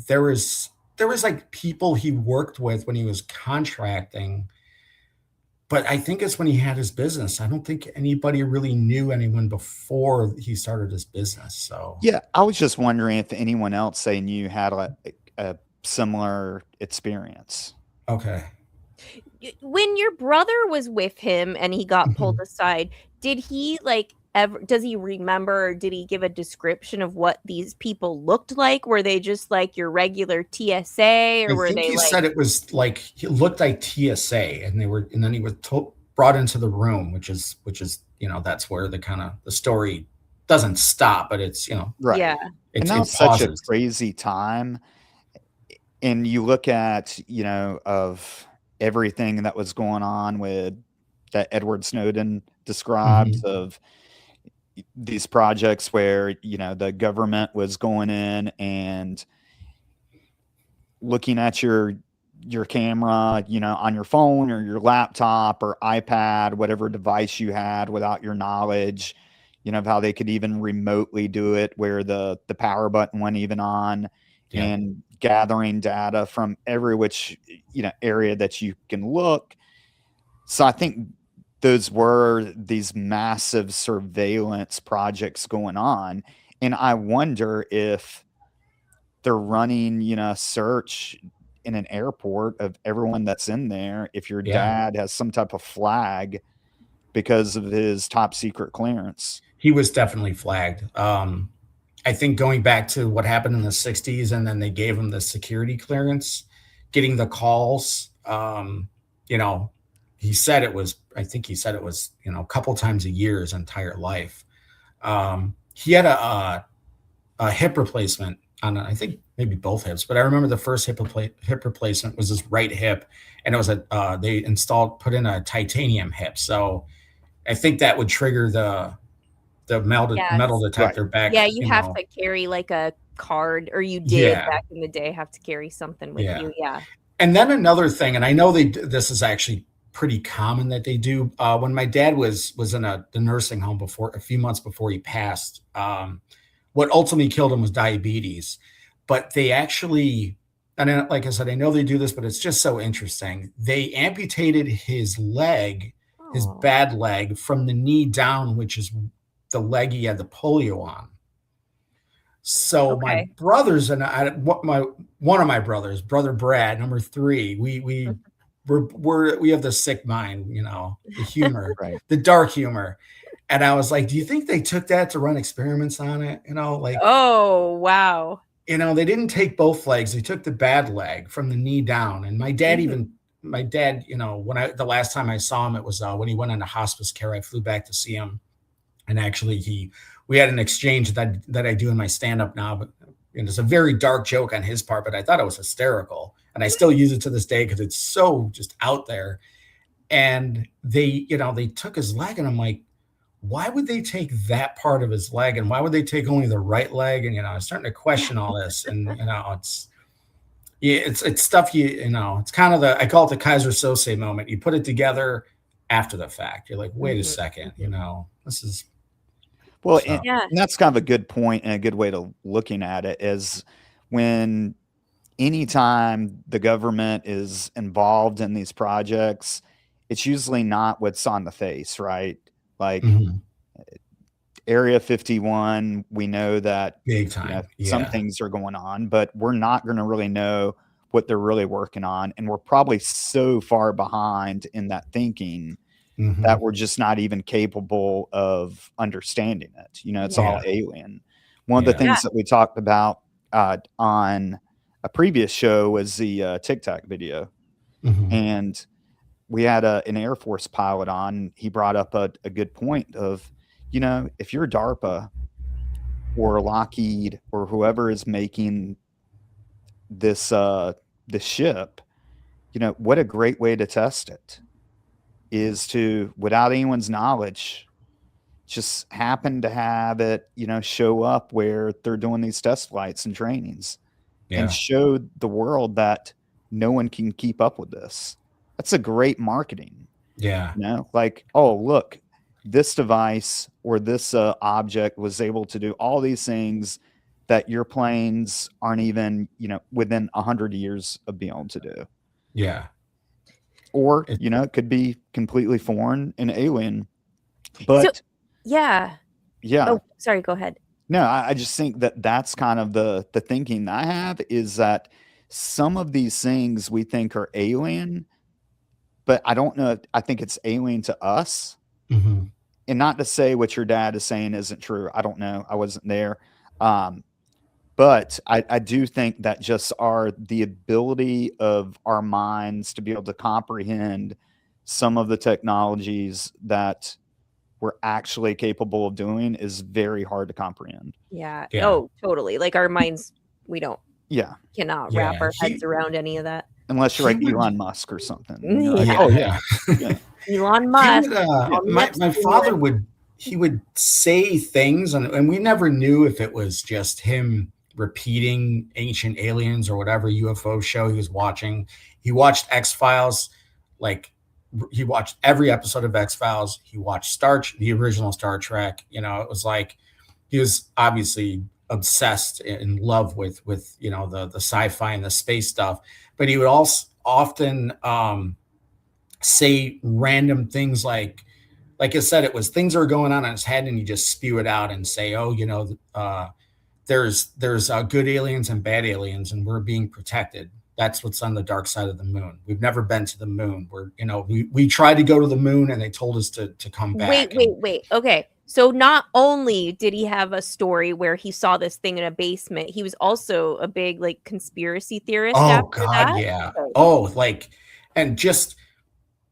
there was like people he worked with when he was contracting. But I think it's when he had his business. I don't think anybody really knew anyone before he started his business. So yeah, I was just wondering if anyone else they knew had a similar experience. okay. When your brother was with him and he got pulled aside, did he does he remember, or did he give a description of what these people looked like? Were they just like your regular TSA, or were they he said it was like, he looked like TSA, and then he was brought into the room, which is that's where the story doesn't stop, but it's Right. Yeah. And that was such a crazy time. And you look at, of everything that was going on with that Edward Snowden describes of these projects where, the government was going in and looking at your camera, on your phone or your laptop or iPad, whatever device you had, without your knowledge, of how they could even remotely do it where the power button wasn't even on, and gathering data from every which, area that you can look. So I think those were these massive surveillance projects going on. And I wonder if they're running, a search in an airport of everyone that's in there, if your dad has some type of flag because of his top secret clearance. He was definitely flagged. I think going back to what happened in the 60s, and then they gave him the security clearance, getting the calls, he said it was a couple times a year his entire life. He had a hip replacement on, I think maybe both hips, but I remember the first hip replacement was his right hip, and it was they put in a titanium hip. So I think that would trigger the metal detector back. Yeah, you have to carry like a card, or you did back in the day have to carry something with you. Yeah. And then another thing, and I know this is actually pretty common that they do. When my dad was in the nursing home a few months before he passed, what ultimately killed him was diabetes. But they actually, and like I said, I know they do this, but it's just so interesting. They amputated his leg, his bad leg, from the knee down, which is the leg he had the polio on. So my brothers and one of my brothers, brother Brad, number 3, we have the sick mind, the humor, the dark humor. And I was like, do you think they took that to run experiments on it? Oh, wow. They didn't take both legs. They took the bad leg from the knee down. And my dad, the last time I saw him, it was when he went into hospice care. I flew back to see him. And actually we had an exchange that I do in my stand-up now, but it's a very dark joke on his part, but I thought it was hysterical. And I still use it to this day because it's so just out there. And they took his leg, and I'm like, why would they take that part of his leg? And why would they take only the right leg? And, I'm starting to question all this. And, it's stuff, it's kind of I call it the Kaiser Sose moment. You put it together after the fact. You're like, wait a second, this is. Well, and that's kind of a good point and a good way to looking at it is when, anytime the government is involved in these projects, it's usually not what's on the face, right? Like Mhm. Area 51, we know that Big time. some Yeah. things are going on, but we're not going to really know what they're really working on. And we're probably so far behind in that thinking that Mhm. we're just not even capable of understanding it. It's all Yeah. alien. One of the Yeah. things that we talked about on a previous show was the TikTok video. Mhm. And we had an Air Force pilot on. He brought up a good point of, if you're DARPA or Lockheed or whoever is making this ship, what a great way to test it is to, without anyone's knowledge, just happen to have it, show up where they're doing these test flights and trainings and Yeah. show the world that no one can keep up with this. That's a great marketing, Yeah. like, oh, look, this device or this object was able to do all these things that your planes aren't even, within 100 years of being able to do. Yeah. Or, It- it could be completely foreign and alien. But Yeah. yeah. Oh, sorry. Go ahead. No, I just think that that's kind of the thinking I have, is that some of these things we think are alien, but I don't know. I think it's alien to us. Mhm. And not to say what your dad is saying isn't true. I don't know. I wasn't there. But I do think that just the ability of our minds to be able to comprehend some of the technologies that we're actually capable of doing is very hard to comprehend. Yeah. Yeah. Oh, totally. Like our minds, we cannot Yeah, wrap our heads around any of that. Unless you're like He would- Elon Musk or something. And you're like, Yeah. Oh yeah. yeah. Elon He Musk. would, on my Epstein father list. would say things, and we never knew if it was just him repeating Ancient Aliens or whatever UFO show he was watching. He watched X-Files, like he watched every episode of X-Files. He watched the original Star Trek. It was like he was obviously obsessed, in love with the sci-fi and the space stuff. But he would also often say random things like I said, it was things that were going on in his head, and you just spew it out and say, oh, there's good aliens and bad aliens, and we're being protected. That's what's on the dark side of the moon. We've never been to the moon. We tried to go to the moon, and they told us to come back. Wait. Okay. So not only did he have a story where he saw this thing in a basement, he was also a big like conspiracy theorist. Oh after God, that? yeah. Oh, and just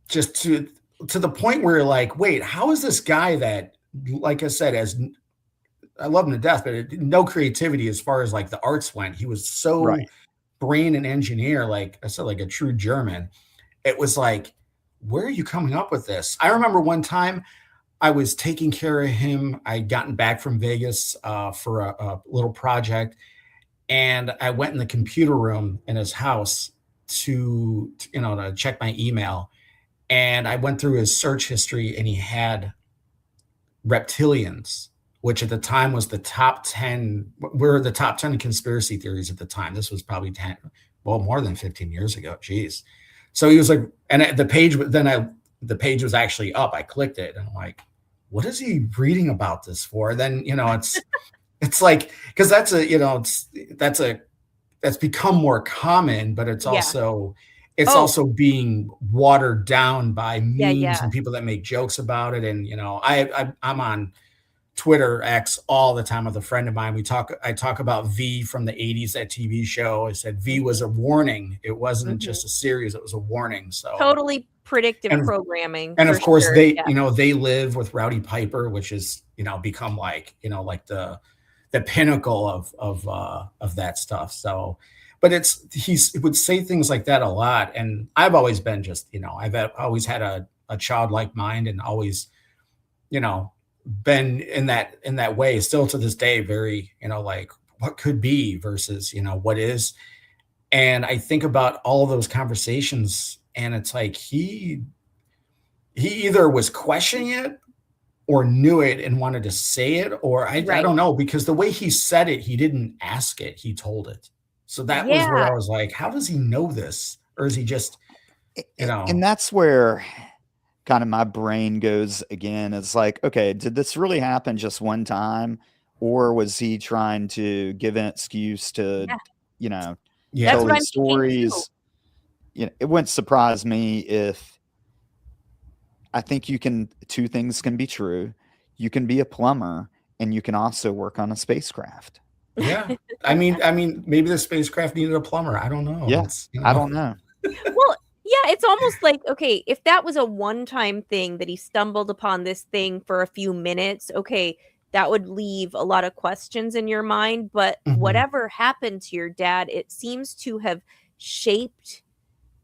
to the point where you're like, wait, how is this guy that, like I said, I love him to death, but no creativity as far as like the arts went. He was so Right. brain and engineer, like I said, like a true German. It was like, where are you coming up with this? I remember one time I was taking care of him. I'd gotten back from Vegas for a little project, and I went in the computer room in his house to check my email. And I went through his search history, and he had reptilians, which at the time was the top 10. We're the top 10 conspiracy theories at the time. This was probably more than 15 years ago. Jeez. So he was like, and the page was actually up. I clicked it, and I'm like, what is he reading about this for? Then, it's like, because that's become more common, but it's also being watered down by memes and people that make jokes about it. And I'm on Twitter X all the time with a friend of mine. I talk about V from the 80s, that TV show. I said V was a warning. It wasn't just a series, it was a warning. So totally predictive programming. And of course they live with Rowdy Piper, which is become like the pinnacle of that stuff. So but he would say things like that a lot. And I've always been I've always had a childlike mind, and always, been in that way, still to this day, very, like what could be versus, what is. And I think about all of those conversations, and it's like, he either was questioning it or knew it and wanted to say it, or I don't know, because the way he said it, he didn't ask it, he told it. So that was where I was like, how does he know this? Or is he just, And that's where kind of my brain goes again. It's like, okay, did this really happen just one time? Or was he trying to give an excuse to, tell what his stories? It wouldn't surprise me if I think two things can be true. You can be a plumber and you can also work on a spacecraft. Yeah. I mean, maybe the spacecraft needed a plumber. I don't know. Yeah. I don't know. Well, yeah, it's almost like, okay, if that was a one-time thing that he stumbled upon this thing for a few minutes, okay, that would leave a lot of questions in your mind. But whatever happened to your dad, it seems to have shaped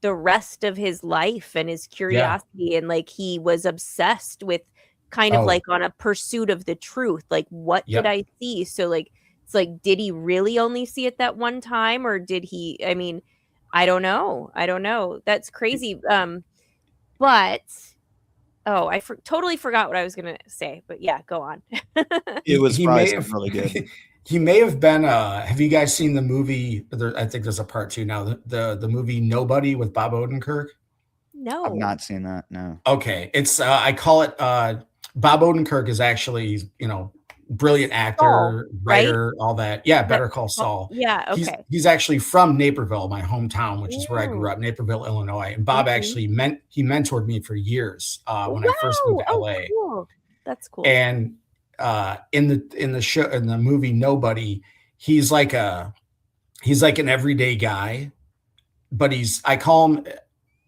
the rest of his life and his curiosity. And like, he was obsessed with kind of like on a pursuit of the truth. Like, what did I see? So like, it's like, did he really only see it that one time? Or did he, I mean, I don't know. That's crazy. But I totally forgot what I was going to say, but yeah, go on. It was really good. He may have been, have you guys seen the movie? I think there's a part 2 now, the movie Nobody with Bob Odenkirk. No, I've not seen that. No. Okay. It's, I call it, Bob Odenkirk is actually, brilliant actor, writer, all that. Yeah. Better Call Saul. Yeah. Okay. He's actually from Naperville, my hometown, which is where I grew up, Naperville, Illinois. And Bob actually mentored me for years when I first moved to LA. Cool. That's cool. And in the movie Nobody, he's like an everyday guy, but I call him,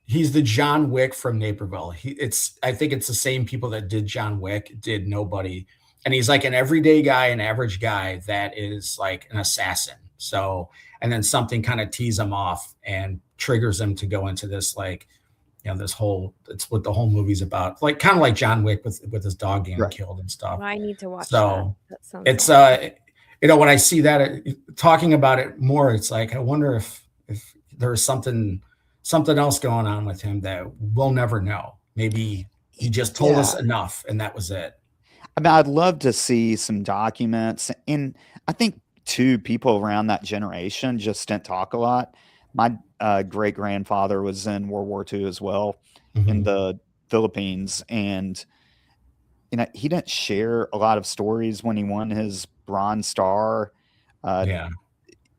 he's the John Wick from Naperville. I think it's the same people that did John Wick did Nobody. And he's like an everyday guy, an average guy that is like an assassin. So, and then something kind of tees him off and triggers him to go into this, like, it's what the whole movie's about. Like, kind of like John Wick with his dog getting killed and stuff. Well, I need to watch that. So it's, when I see that, talking about it more, it's like, I wonder if there's something else going on with him that we'll never know. Maybe he just told us enough and that was it. I mean, I'd love to see some documents. And I think, too, people around that generation just didn't talk a lot. My great-grandfather was in World War II as well, in the Philippines. And, he didn't share a lot of stories when he won his Bronze Star.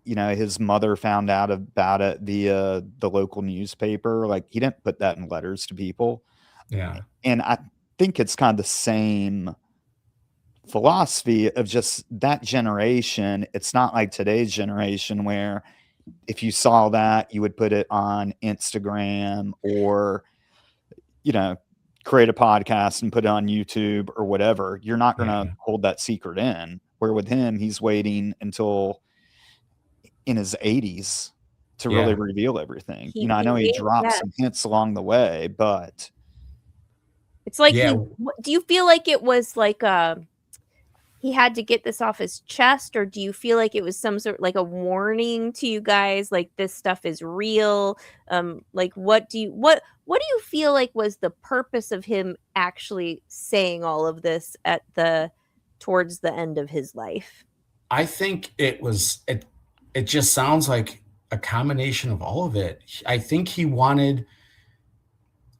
His mother found out about it via the local newspaper. Like, he didn't put that in letters to people. Yeah. And I think it's kind of the same philosophy of just that generation. It's not like today's generation where if you saw that, you would put it on Instagram or, create a podcast and put it on YouTube or whatever. You're not going to hold that secret in. Where with him, he's waiting until in his 80s to really reveal everything. I know he dropped some hints along the way, but it's like, do you feel like it was like he had to get this off his chest, or do you feel like it was some sort like a warning to you guys, like this stuff is real? Like, what do you feel like was the purpose of him actually saying all of this towards the end of his life? I think it just sounds like a combination of all of it. I think he wanted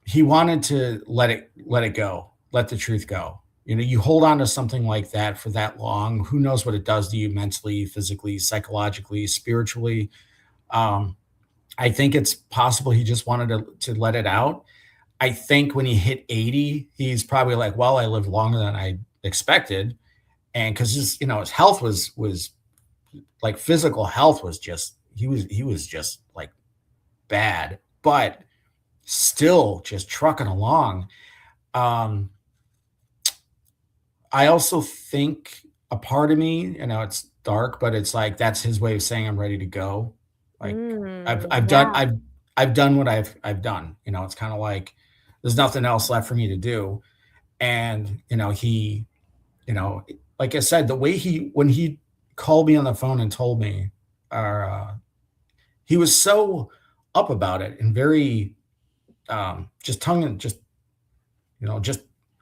to let it go, let the truth go. You hold on to something like that for that long. Who knows what it does to you mentally, physically, psychologically, spiritually. I think it's possible he just wanted to let it out. I think when he hit 80, he's probably like, well, I lived longer than I expected. And because his health was like, physical health was just, he was just like bad, but still just trucking along. I also think a part of me, it's dark, but it's like, that's his way of saying I'm ready to go. Like I've done what I've done. It's kind of like there's nothing else left for me to do. And he, like I said, the way when he called me on the phone and told me, he was so up about it and very just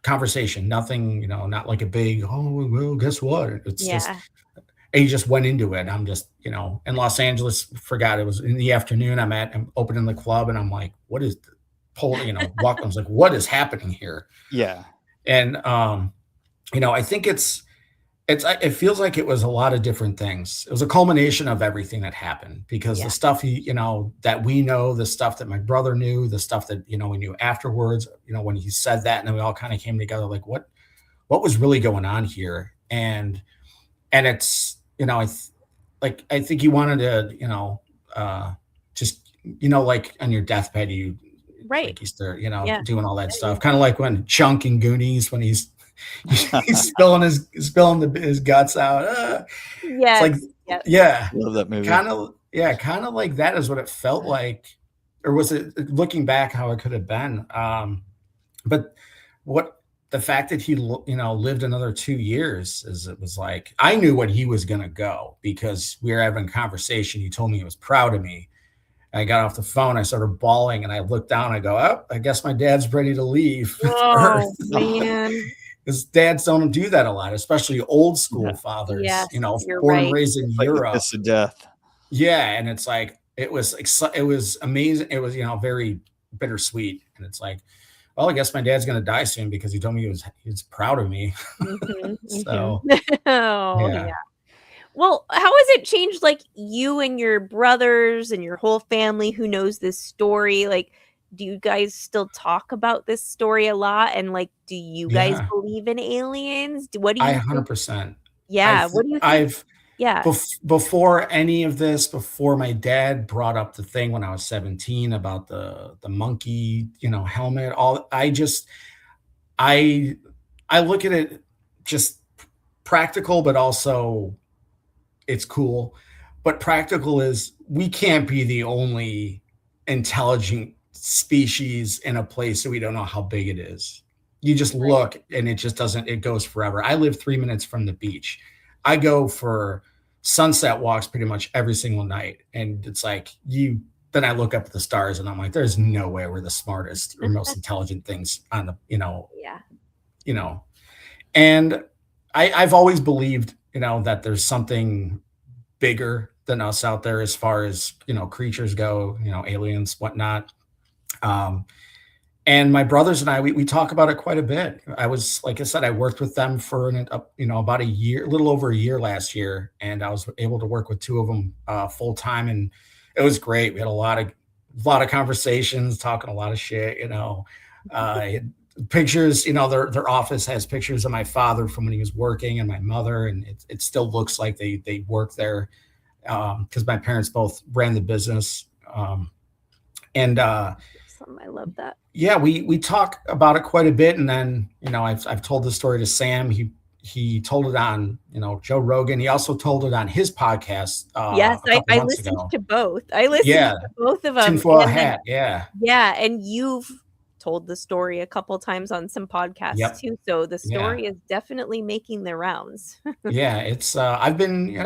conversation, nothing, not like a big, oh, well, guess what? It's just, And he just went into it. I'm just, in Los Angeles, forgot it was in the afternoon. I'm opening the club and I'm like, what is the pole, I was like, what is happening here? Yeah. And, I think it feels like it was a lot of different things. It was a culmination of everything that happened, because the stuff that we know, the stuff that my brother knew, the stuff that, we knew afterwards, when he said that, and then we all kind of came together, like what was really going on here? And it's, I think you wanted to, just, like on your deathbed, you like you start, doing all that stuff. Kind of like when Chunk in Goonies, when he's spilling his guts out. Yeah. It's like, yeah. Love that movie. Kind of like that is what it felt like. Or was it, looking back, how it could have been? But the fact that he, lived another 2 years, it was like, I knew when he was going to go, because we were having a conversation. He told me he was proud of me. I got off the phone. I started bawling, and I looked down. I go, oh, I guess my dad's ready to leave. Oh, man. Because dads don't do that a lot, especially old school fathers, Yes, born and raised in Europe. It's a death. Yeah. And it's like, it was amazing. It was, very bittersweet. And it's like, well, I guess my dad's going to die soon, because he told me he was proud of me. So, yeah. Well, how has it changed, like, you and your brothers and your whole family who knows this story? Like, do you guys still talk about this story a lot? And, like, do you guys believe in aliens? What do you think? 100%. Yeah. What do you think? Before any of this, before my dad brought up the thing when I was 17 about the monkey, helmet, I look at it just practical, but also it's cool. But practical is, we can't be the only intelligent species in a place that we don't know how big it is. You just look, and it just doesn't, it goes forever. I live 3 minutes from the beach. I go for sunset walks pretty much every single night. And it's like, then I look up at the stars, and I'm like, there's no way we're the smartest or most intelligent things on the, and I've always believed, that there's something bigger than us out there, as far as, creatures go, aliens, whatnot. And my brothers and I, we talk about it quite a bit. Like I said, I worked with them for about a year, a little over a year last year. And I was able to work with 2 of them full time. And it was great. We had a lot of conversations, talking a lot of shit, pictures, their office has pictures of my father from when he was working, and my mother. And it still looks like they work there, because my parents both ran the business. I love that. Yeah, we talk about it quite a bit. And then, I've told the story to Sam. He told it on, Joe Rogan. He also told it on his podcast. Yes, I listened to both. I listened to both of them. Tinfoil hat, yeah. Yeah, and you've told the story a couple times on some podcasts too. So the story is definitely making the rounds. Yeah, it's I've been,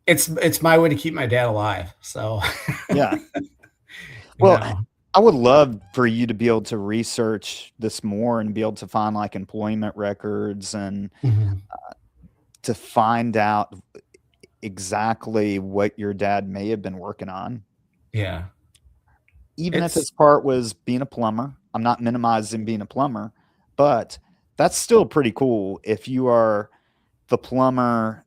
it's my way to keep my dad alive. So yeah. Well, I would love for you to be able to research this more and be able to find like employment records and to find out exactly what your dad may have been working on. Yeah. Even if his part was being a plumber. I'm not minimizing being a plumber, but that's still pretty cool if you are the plumber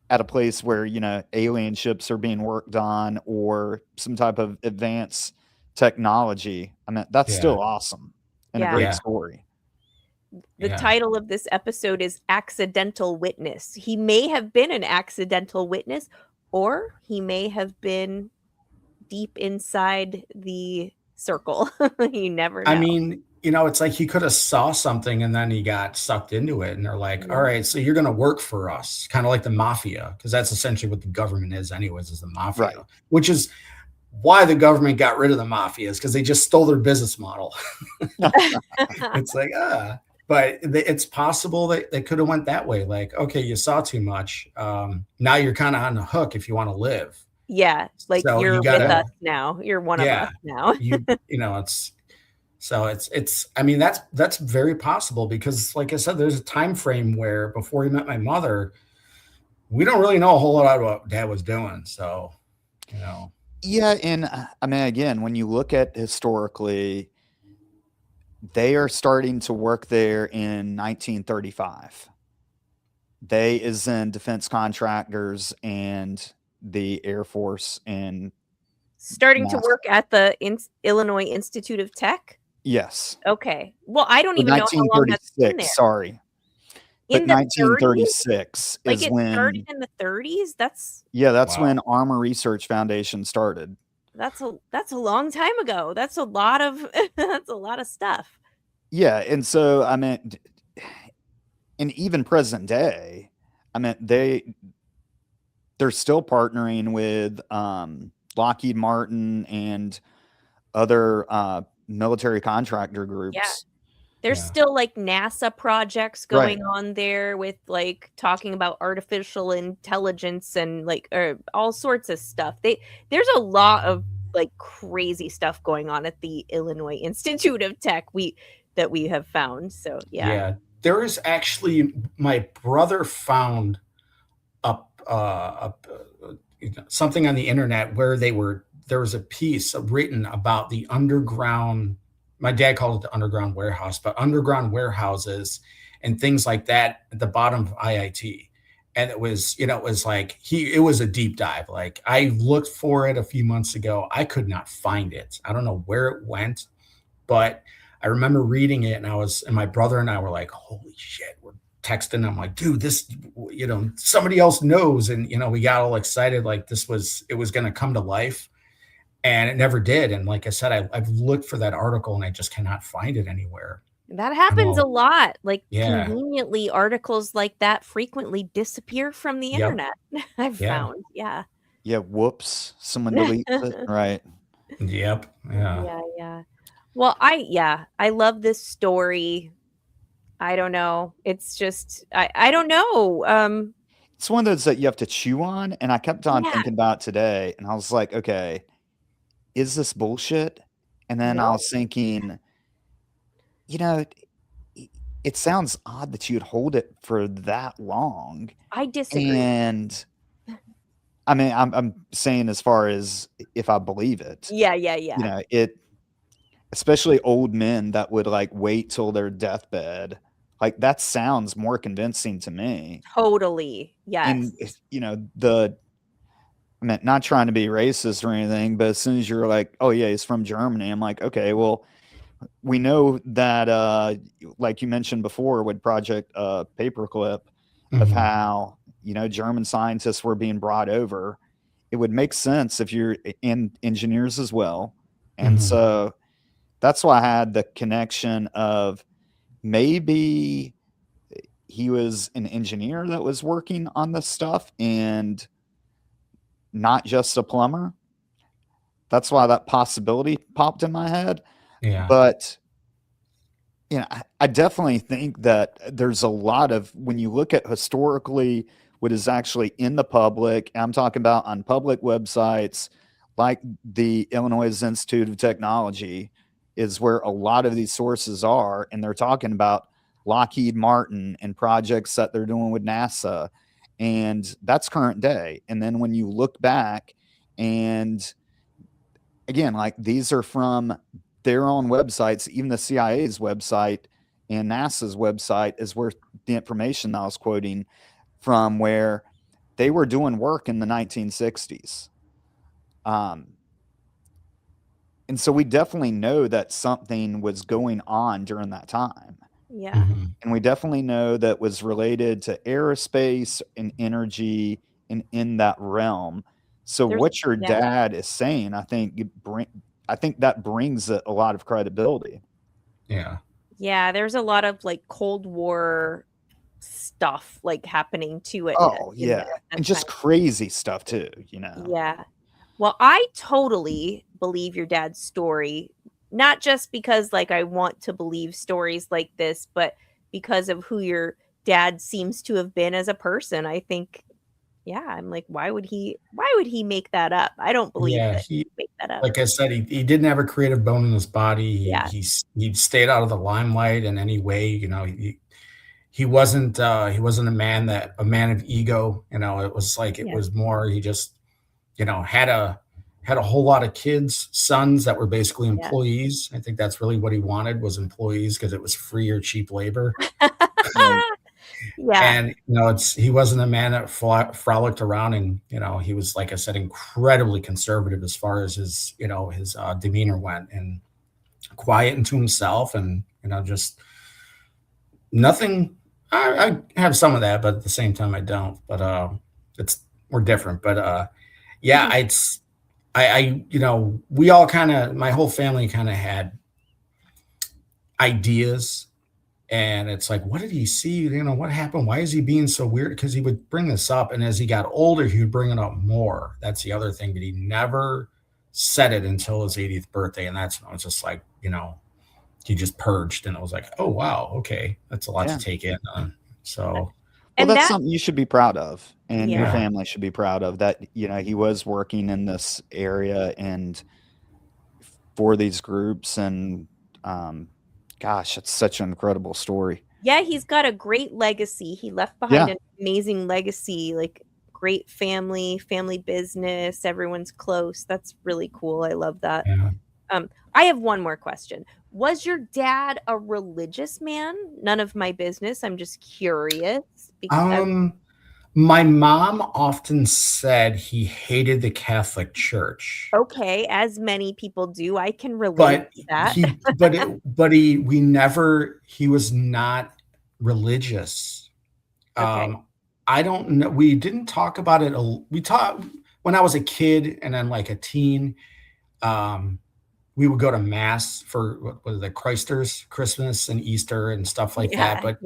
at a place where, alien ships are being worked on or some type of advanced technology. I mean, that's still awesome and a great story. The title of this episode is Accidental Witness. He may have been an accidental witness, or he may have been deep inside the circle. You never know. I mean, it's like he could have saw something and then he got sucked into it, and they're like, all right, so you're going to work for us, kind of like the mafia, because that's essentially what the government is anyways, is the mafia, which is why the government got rid of the mafia, is because they just stole their business model. It's like, but it's possible that they could have went that way. Like, okay, you saw too much. Now you're kind of on the hook if you want to live. Yeah. Like, so you're with us now. You're one of us now. It's, I mean, that's very possible, because like I said, there's a time frame where before he met my mother, we don't really know a whole lot about what Dad was doing. So, you know. Yeah, and I mean, again, when you look at historically, they are starting to work there in 1935. They is in defense contractors and the Air Force and Starting to NASA. work at the Illinois Institute of Tech? Yes. Okay. Well, I don't Or even know how long that's been 1936, there. sorry. But In the 30s? 1936 Like is it when started in the 30s? That's that's Wow. when Armor Research Foundation started. that's a long time ago. That's a lot of that's a lot of stuff. Yeah, and so I mean, and even present day, I mean, they're still partnering with Lockheed Martin and other military contractor groups. There's Yeah. still like NASA projects Right. going on there with like talking about artificial intelligence and like all sorts of stuff. There's a lot of like crazy stuff going on at the Illinois Institute of Tech that we have found. So yeah. There is actually, my brother found something on the internet where there was a piece written about the underground. My dad called it the underground warehouse, but underground warehouses and things like that at the bottom of IIT. And it was, it was like it was a deep dive. Like I looked for it a few months ago. I could not find it. I don't know where it went, but I remember reading it, and my brother and I were like, holy shit, we're texting. I'm like, dude, this, somebody else knows. And, we got all excited. Like it was going to come to life, and it never did. And like I said, I've looked for that article and I just cannot find it anywhere. That happens a lot. Like Yeah. conveniently, articles like that frequently disappear from the Yep. internet. I've Yeah. found. Yeah. Yeah, whoops, someone deletes it. Right. Yep. Yeah. Yeah. Well, I love this story. I don't know. It's just I don't know. It's one of those that you have to chew on, and I kept on Yeah. thinking about it today, and I was like, okay, is this bullshit? And then I No. was thinking, it sounds odd that you'd hold it for that long. I disagree. And I mean, I'm saying as far as if I believe it. Yeah. It, especially old men that would like wait till their deathbed, like that sounds more convincing to me. Totally. Yes. And I mean, not trying to be racist or anything, but as soon as you're like, oh yeah, he's from Germany, I'm like, okay, well, we know that like you mentioned before with Project Paperclip, of how German scientists were being brought over. It would make sense if you're in engineers as well. And so that's why I had the connection of maybe he was an engineer that was working on this stuff and not just a plumber. That's why that possibility popped in my head. Yeah. But I definitely think that there's a lot of, when you look at historically what is actually in the public, I'm talking about on public websites like the Illinois Institute of Technology, is where a lot of these sources are, and they're talking about Lockheed Martin and projects that they're doing with NASA, and that's current day. And then when you look back, and again, like these are from their own websites, even the CIA's website and NASA's website is where the information I was quoting from, where they were doing work in the 1960s. And so we definitely know that something was going on during that time. Yeah. And we definitely know that was related to aerospace and energy and in that realm. So what your dad is saying, I think that brings a lot of credibility. Yeah. Yeah, there's a lot of like Cold War stuff like happening to it. Oh, yeah. And just crazy stuff too, Yeah. Well, I totally believe your dad's story, not just because like I want to believe stories like this, but because of who your dad seems to have been as a person. I think, yeah, I'm like, why would he make that up? I don't believe that he make that up. Like I said, he didn't have a creative bone in his body. He stayed out of the limelight in any way. he wasn't a man of ego. It was like, it was more, he just, had a whole lot of kids, sons that were basically employees. I think that's really what he wanted, was employees, because it was free or cheap labor. Yeah. And he wasn't a man that frolicked around, and he was, like I said, incredibly conservative as far as his his demeanor went, and quiet into himself, and just nothing. I have some of that, but at the same time I don't. But we're different. But yeah, we all my whole family kind of had ideas. And it's like, what did he see? What happened? Why is he being so weird? Because he would bring this up. And as he got older, he would bring it up more. That's the other thing. But he never said it until his 80th birthday. And that's when I was just like, he just purged. And I was like, oh, wow. Okay. That's a lot to take in. So. Well, that's something you should be proud of. And your Yeah. family should be proud of that. He was working in this area and for these groups. And, gosh, it's such an incredible story. Yeah, he's got a great legacy. He left behind an amazing legacy, like great family business. Everyone's close. That's really cool. I love that. Yeah. I have one more question. Was your dad a religious man? None of my business. I'm just curious. My mom often said he hated the Catholic Church. Okay, as many people do. I can relate to that. He was not religious. Okay. I don't know. We didn't talk about it. We talked when I was a kid, and then like a teen. We would go to mass for what was the Christers, Christmas and Easter and stuff like that. But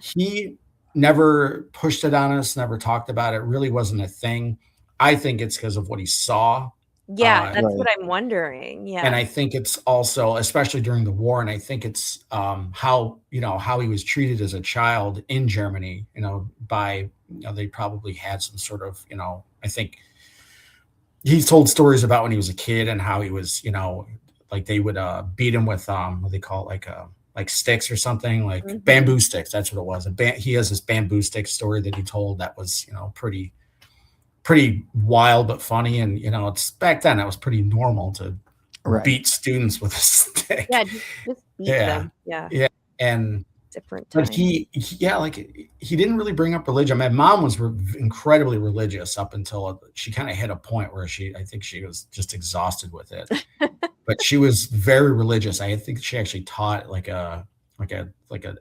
he never pushed it on us, never talked about it. Really wasn't a thing. I think it's because of what he saw. Yeah, that's what I'm wondering. Yeah. And I think it's also, especially during the war, and I think it's how he was treated as a child in Germany, by, they probably had some sort of, I think he's told stories about when he was a kid and how he was, like they would beat him with what they call it, like sticks or something, like bamboo sticks. That's what it was. He has this bamboo stick story that he told that was, pretty wild but funny. And it's back then that was pretty normal to beat students with a stick. Yeah, just beat them. Yeah. And different time. But he didn't really bring up religion. My mom was incredibly religious up until she kind of hit a point where I think she was just exhausted with it. But she was very religious. I think she actually taught like an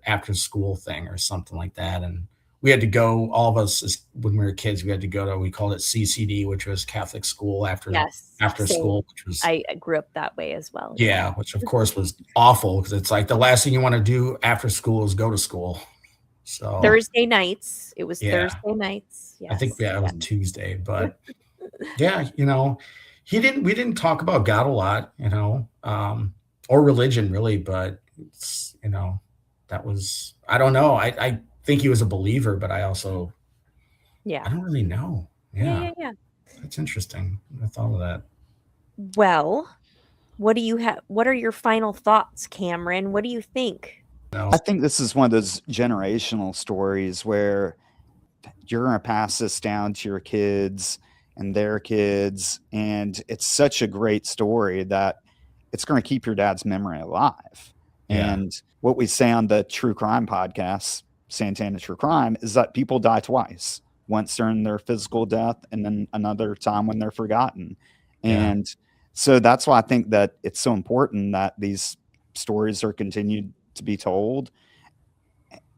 after school thing or something like that. And we had to go, all of us when we were kids, we had to go to, we called it CCD, which was Catholic school after school, which was, I grew up that way as well. Yeah. Which of course was awful, because it's like the last thing you want to do after school is go to school. So Thursday nights. It was Thursday nights. Yes. I think it was Tuesday, but yeah, we didn't talk about God a lot, or religion really, but it's, that was, I don't know. I think he was a believer, but I also, I don't really know. Yeah. That's interesting. I thought of that. Well, what do you have? What are your final thoughts, Cameron? What do you think? I think this is one of those generational stories where you're going to pass this down to your kids and their kids. And it's such a great story that it's going to keep your dad's memory alive. Yeah. And what we say on the true crime podcast, Santana True Crime, is that people die twice. Once during their physical death, and then another time when they're forgotten. And so that's why I think that it's so important that these stories are continued to be told.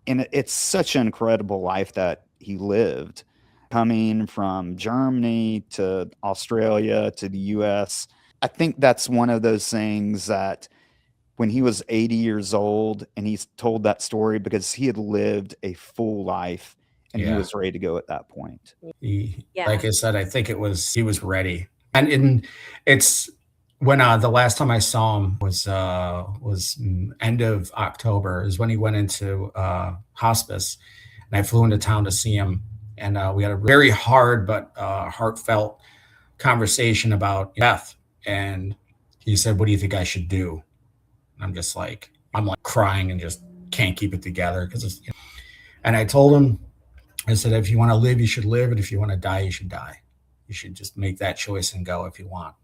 And it's such an incredible life that he lived, coming from Germany to Australia to the US. I think that's one of those things that when he was 80 years old, and he's told that story because he had lived a full life and he was ready to go at that point. Like I said, I think he was ready. And it's when the last time I saw him was end of October, is when he went into hospice, and I flew into town to see him. And we had a very hard but heartfelt conversation about death. And he said, "What do you think I should do?" And I'm like crying and just can't keep it together, because And I told him, I said, if you want to live, you should live. And if you want to die, you should die. You should just make that choice and go if you want.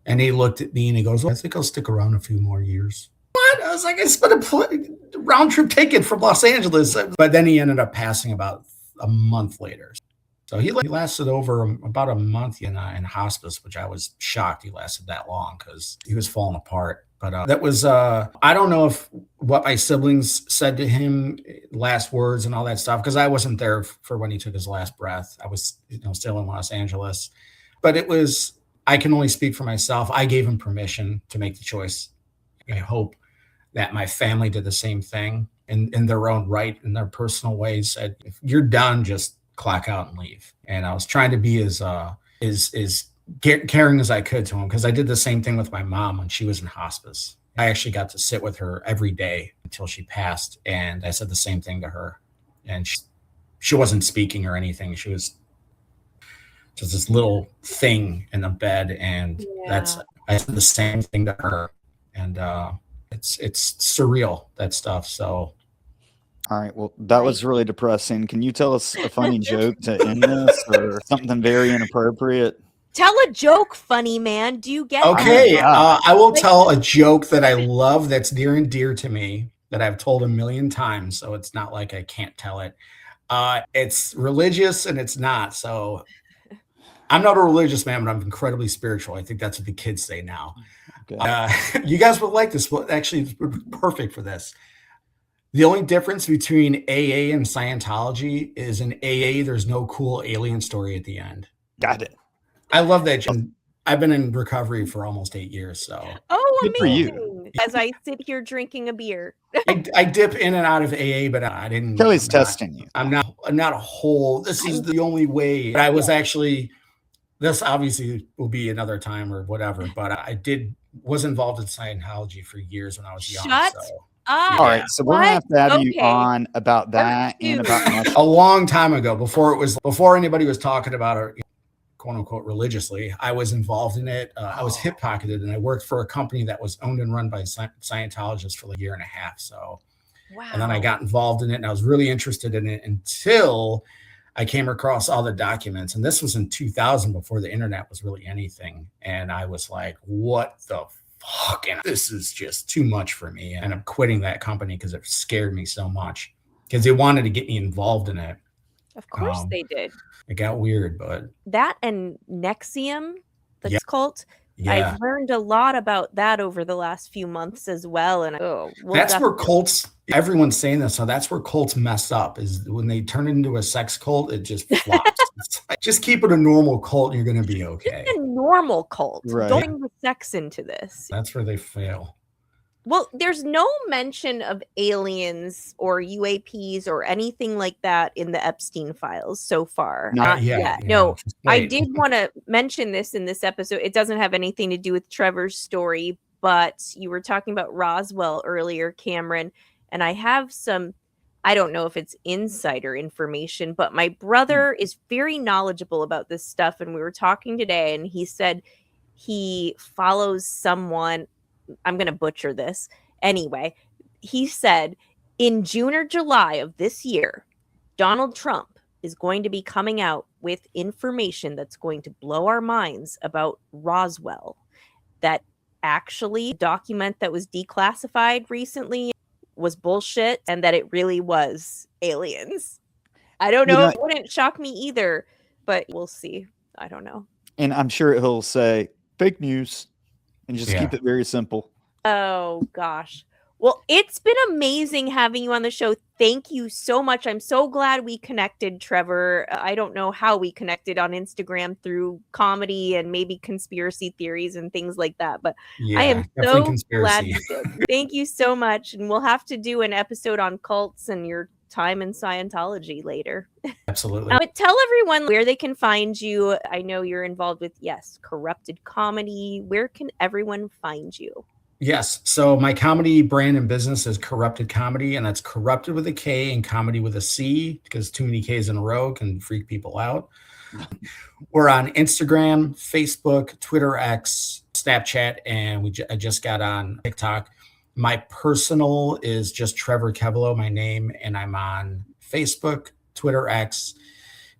And he looked at me and he goes, well, I think I'll stick around a few more years. What? I was like, I spent a round trip ticket from Los Angeles. But then he ended up passing about a month later. So he lasted over about a month in hospice, which I was shocked he lasted that long because he was falling apart. But that was, I don't know if what my siblings said to him, last words and all that stuff, because I wasn't there for when he took his last breath. I was, still in Los Angeles. But it was, I can only speak for myself. I gave him permission to make the choice. I hope that my family did the same thing in their own right, in their personal ways. Said, if you're done, just clock out and leave. And I was trying to be as caring as I could to him, because I did the same thing with my mom when she was in hospice. I actually got to sit with her every day until she passed, and I said the same thing to her. And she wasn't speaking or anything. She was just this little thing in the bed, and I said the same thing to her. And it's surreal, that stuff. So. All right. Well, that was really depressing. Can you tell us a funny joke to end this, or something very inappropriate? Tell a joke, funny man. Do you get Okay, I will tell a joke that I love, that's near and dear to me, that I've told a million times, so it's not like I can't tell it. It's religious and it's not. So I'm not a religious man, but I'm incredibly spiritual. I think that's what the kids say now. Okay. You guys would like this. Well, actually, it's perfect for this. The only difference between AA and Scientology is in AA, there's no cool alien story at the end. Got it. I love that. I've been in recovery for almost 8 years. So good amazing. For you. As I sit here drinking a beer. I dip in and out of AA, but I didn't. Kelly's testing you. I'm not a whole. This is the only way. I was actually, this obviously will be another time or whatever, but was involved in Scientology for years when I was young. Shut up. All right, so we're gonna have to have you on about that and about a long time ago, before anybody was talking about it, quote unquote, religiously. I was involved in it. I was hip pocketed, and I worked for a company that was owned and run by Scientologists for like a year and a half. So, wow. And then I got involved in it, and I was really interested in it until I came across all the documents. And this was in 2000, before the internet was really anything. And I was like, what the fuck? And this is just too much for me. And I'm quitting that company because it scared me so much, because they wanted to get me involved in it. Of course they did. It got weird, but that and Nexium, the cult. I've learned a lot about that over the last few months as well. And that's where cults, everyone's saying this, so that's where cults mess up, is when they turn it into a sex cult, it just flops. Just keep it a normal cult, and you're going to be okay. Just a normal cult. Right. Don't bring the sex into this. That's where they fail. Well, there's no mention of aliens or UAPs or anything like that in the Epstein files so far. Not yet. No, I did want to mention this in this episode. It doesn't have anything to do with Trevor's story, but you were talking about Roswell earlier, Cameron, and I have some, I don't know if it's insider information, but my brother is very knowledgeable about this stuff, and we were talking today, and he said he follows someone. I'm going to butcher this. Anyway, he said in June or July of this year, Donald Trump is going to be coming out with information that's going to blow our minds about Roswell. That actually document that was declassified recently was bullshit, and that it really was aliens. I don't know. It wouldn't shock me either, but we'll see. I don't know. And I'm sure he'll say fake news. And just keep it very simple. Oh, gosh. Well, it's been amazing having you on the show. Thank you so much. I'm so glad we connected, Trevor. I don't know how we connected on Instagram through comedy and maybe conspiracy theories and things like that. But I am so glad you did. Thank you so much. And we'll have to do an episode on cults and your time in Scientology later. Absolutely. Tell everyone where they can find you. I know you're involved with, Korrupted Comedy. Where can everyone find you? Yes. So my comedy brand and business is Korrupted Comedy, and that's corrupted with a K and comedy with a C, because too many Ks in a row can freak people out. We're on Instagram, Facebook, Twitter, X, Snapchat, and I just got on TikTok. My personal is just Trevor Keveloh, my name, and I'm on Facebook, Twitter X,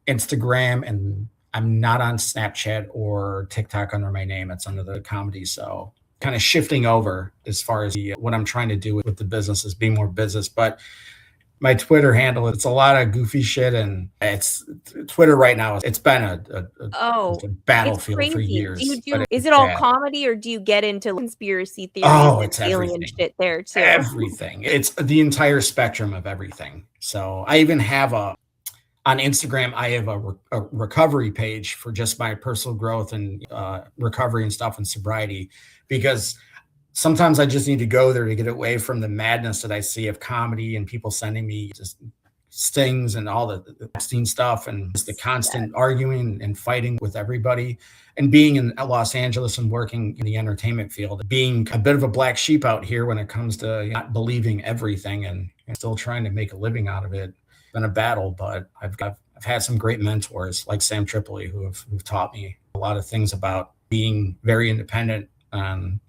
Instagram, and I'm not on Snapchat or TikTok under my name. It's under the comedy. So kind of shifting over as far as what I'm trying to do with the business is being more business. But my Twitter handle, it's a lot of goofy shit, and it's Twitter right now. It's been a battlefield it's for crazy. years. Is it all comedy, or do you get into conspiracy theories it's and alien everything. shit there too? Everything. It's the entire spectrum of everything. So I even have on Instagram, I have a recovery page for just my personal growth and recovery and stuff and sobriety, because sometimes I just need to go there to get away from the madness that I see of comedy and people sending me just stings and all the Epstein stuff and just the constant arguing and fighting with everybody. And being in Los Angeles and working in the entertainment field, being a bit of a black sheep out here when it comes to not believing everything and still trying to make a living out of it. It's been a battle, but I've had some great mentors like Sam Tripoli who've taught me a lot of things about being very independent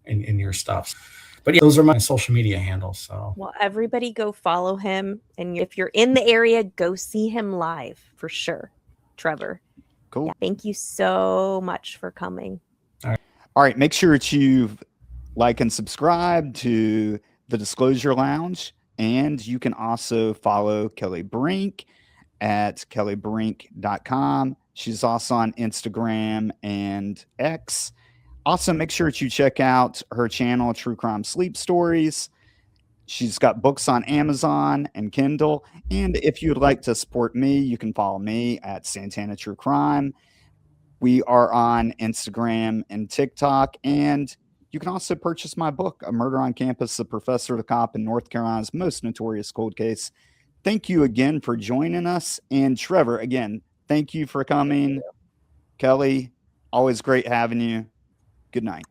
in your stuff. But yeah, those are my social media handles. So, well, everybody go follow him, and if you're in the area, go see him live for sure. Trevor, cool. Yeah, thank you so much for coming. All right, make sure that you like and subscribe to the Disclosure Lounge, and you can also follow Kelly Brink at kellybrink.com. She's also on Instagram and X. Also, make sure that you check out her channel, True Crime Sleep Stories. She's got books on Amazon and Kindle. And if you'd like to support me, you can follow me at Santana True Crime. We are on Instagram and TikTok. And you can also purchase my book, A Murder on Campus, The Professor, the Cop, in North Carolina's Most Notorious Cold Case. Thank you again for joining us. And Trevor, again, thank you for coming. Kelly, always great having you. Good night.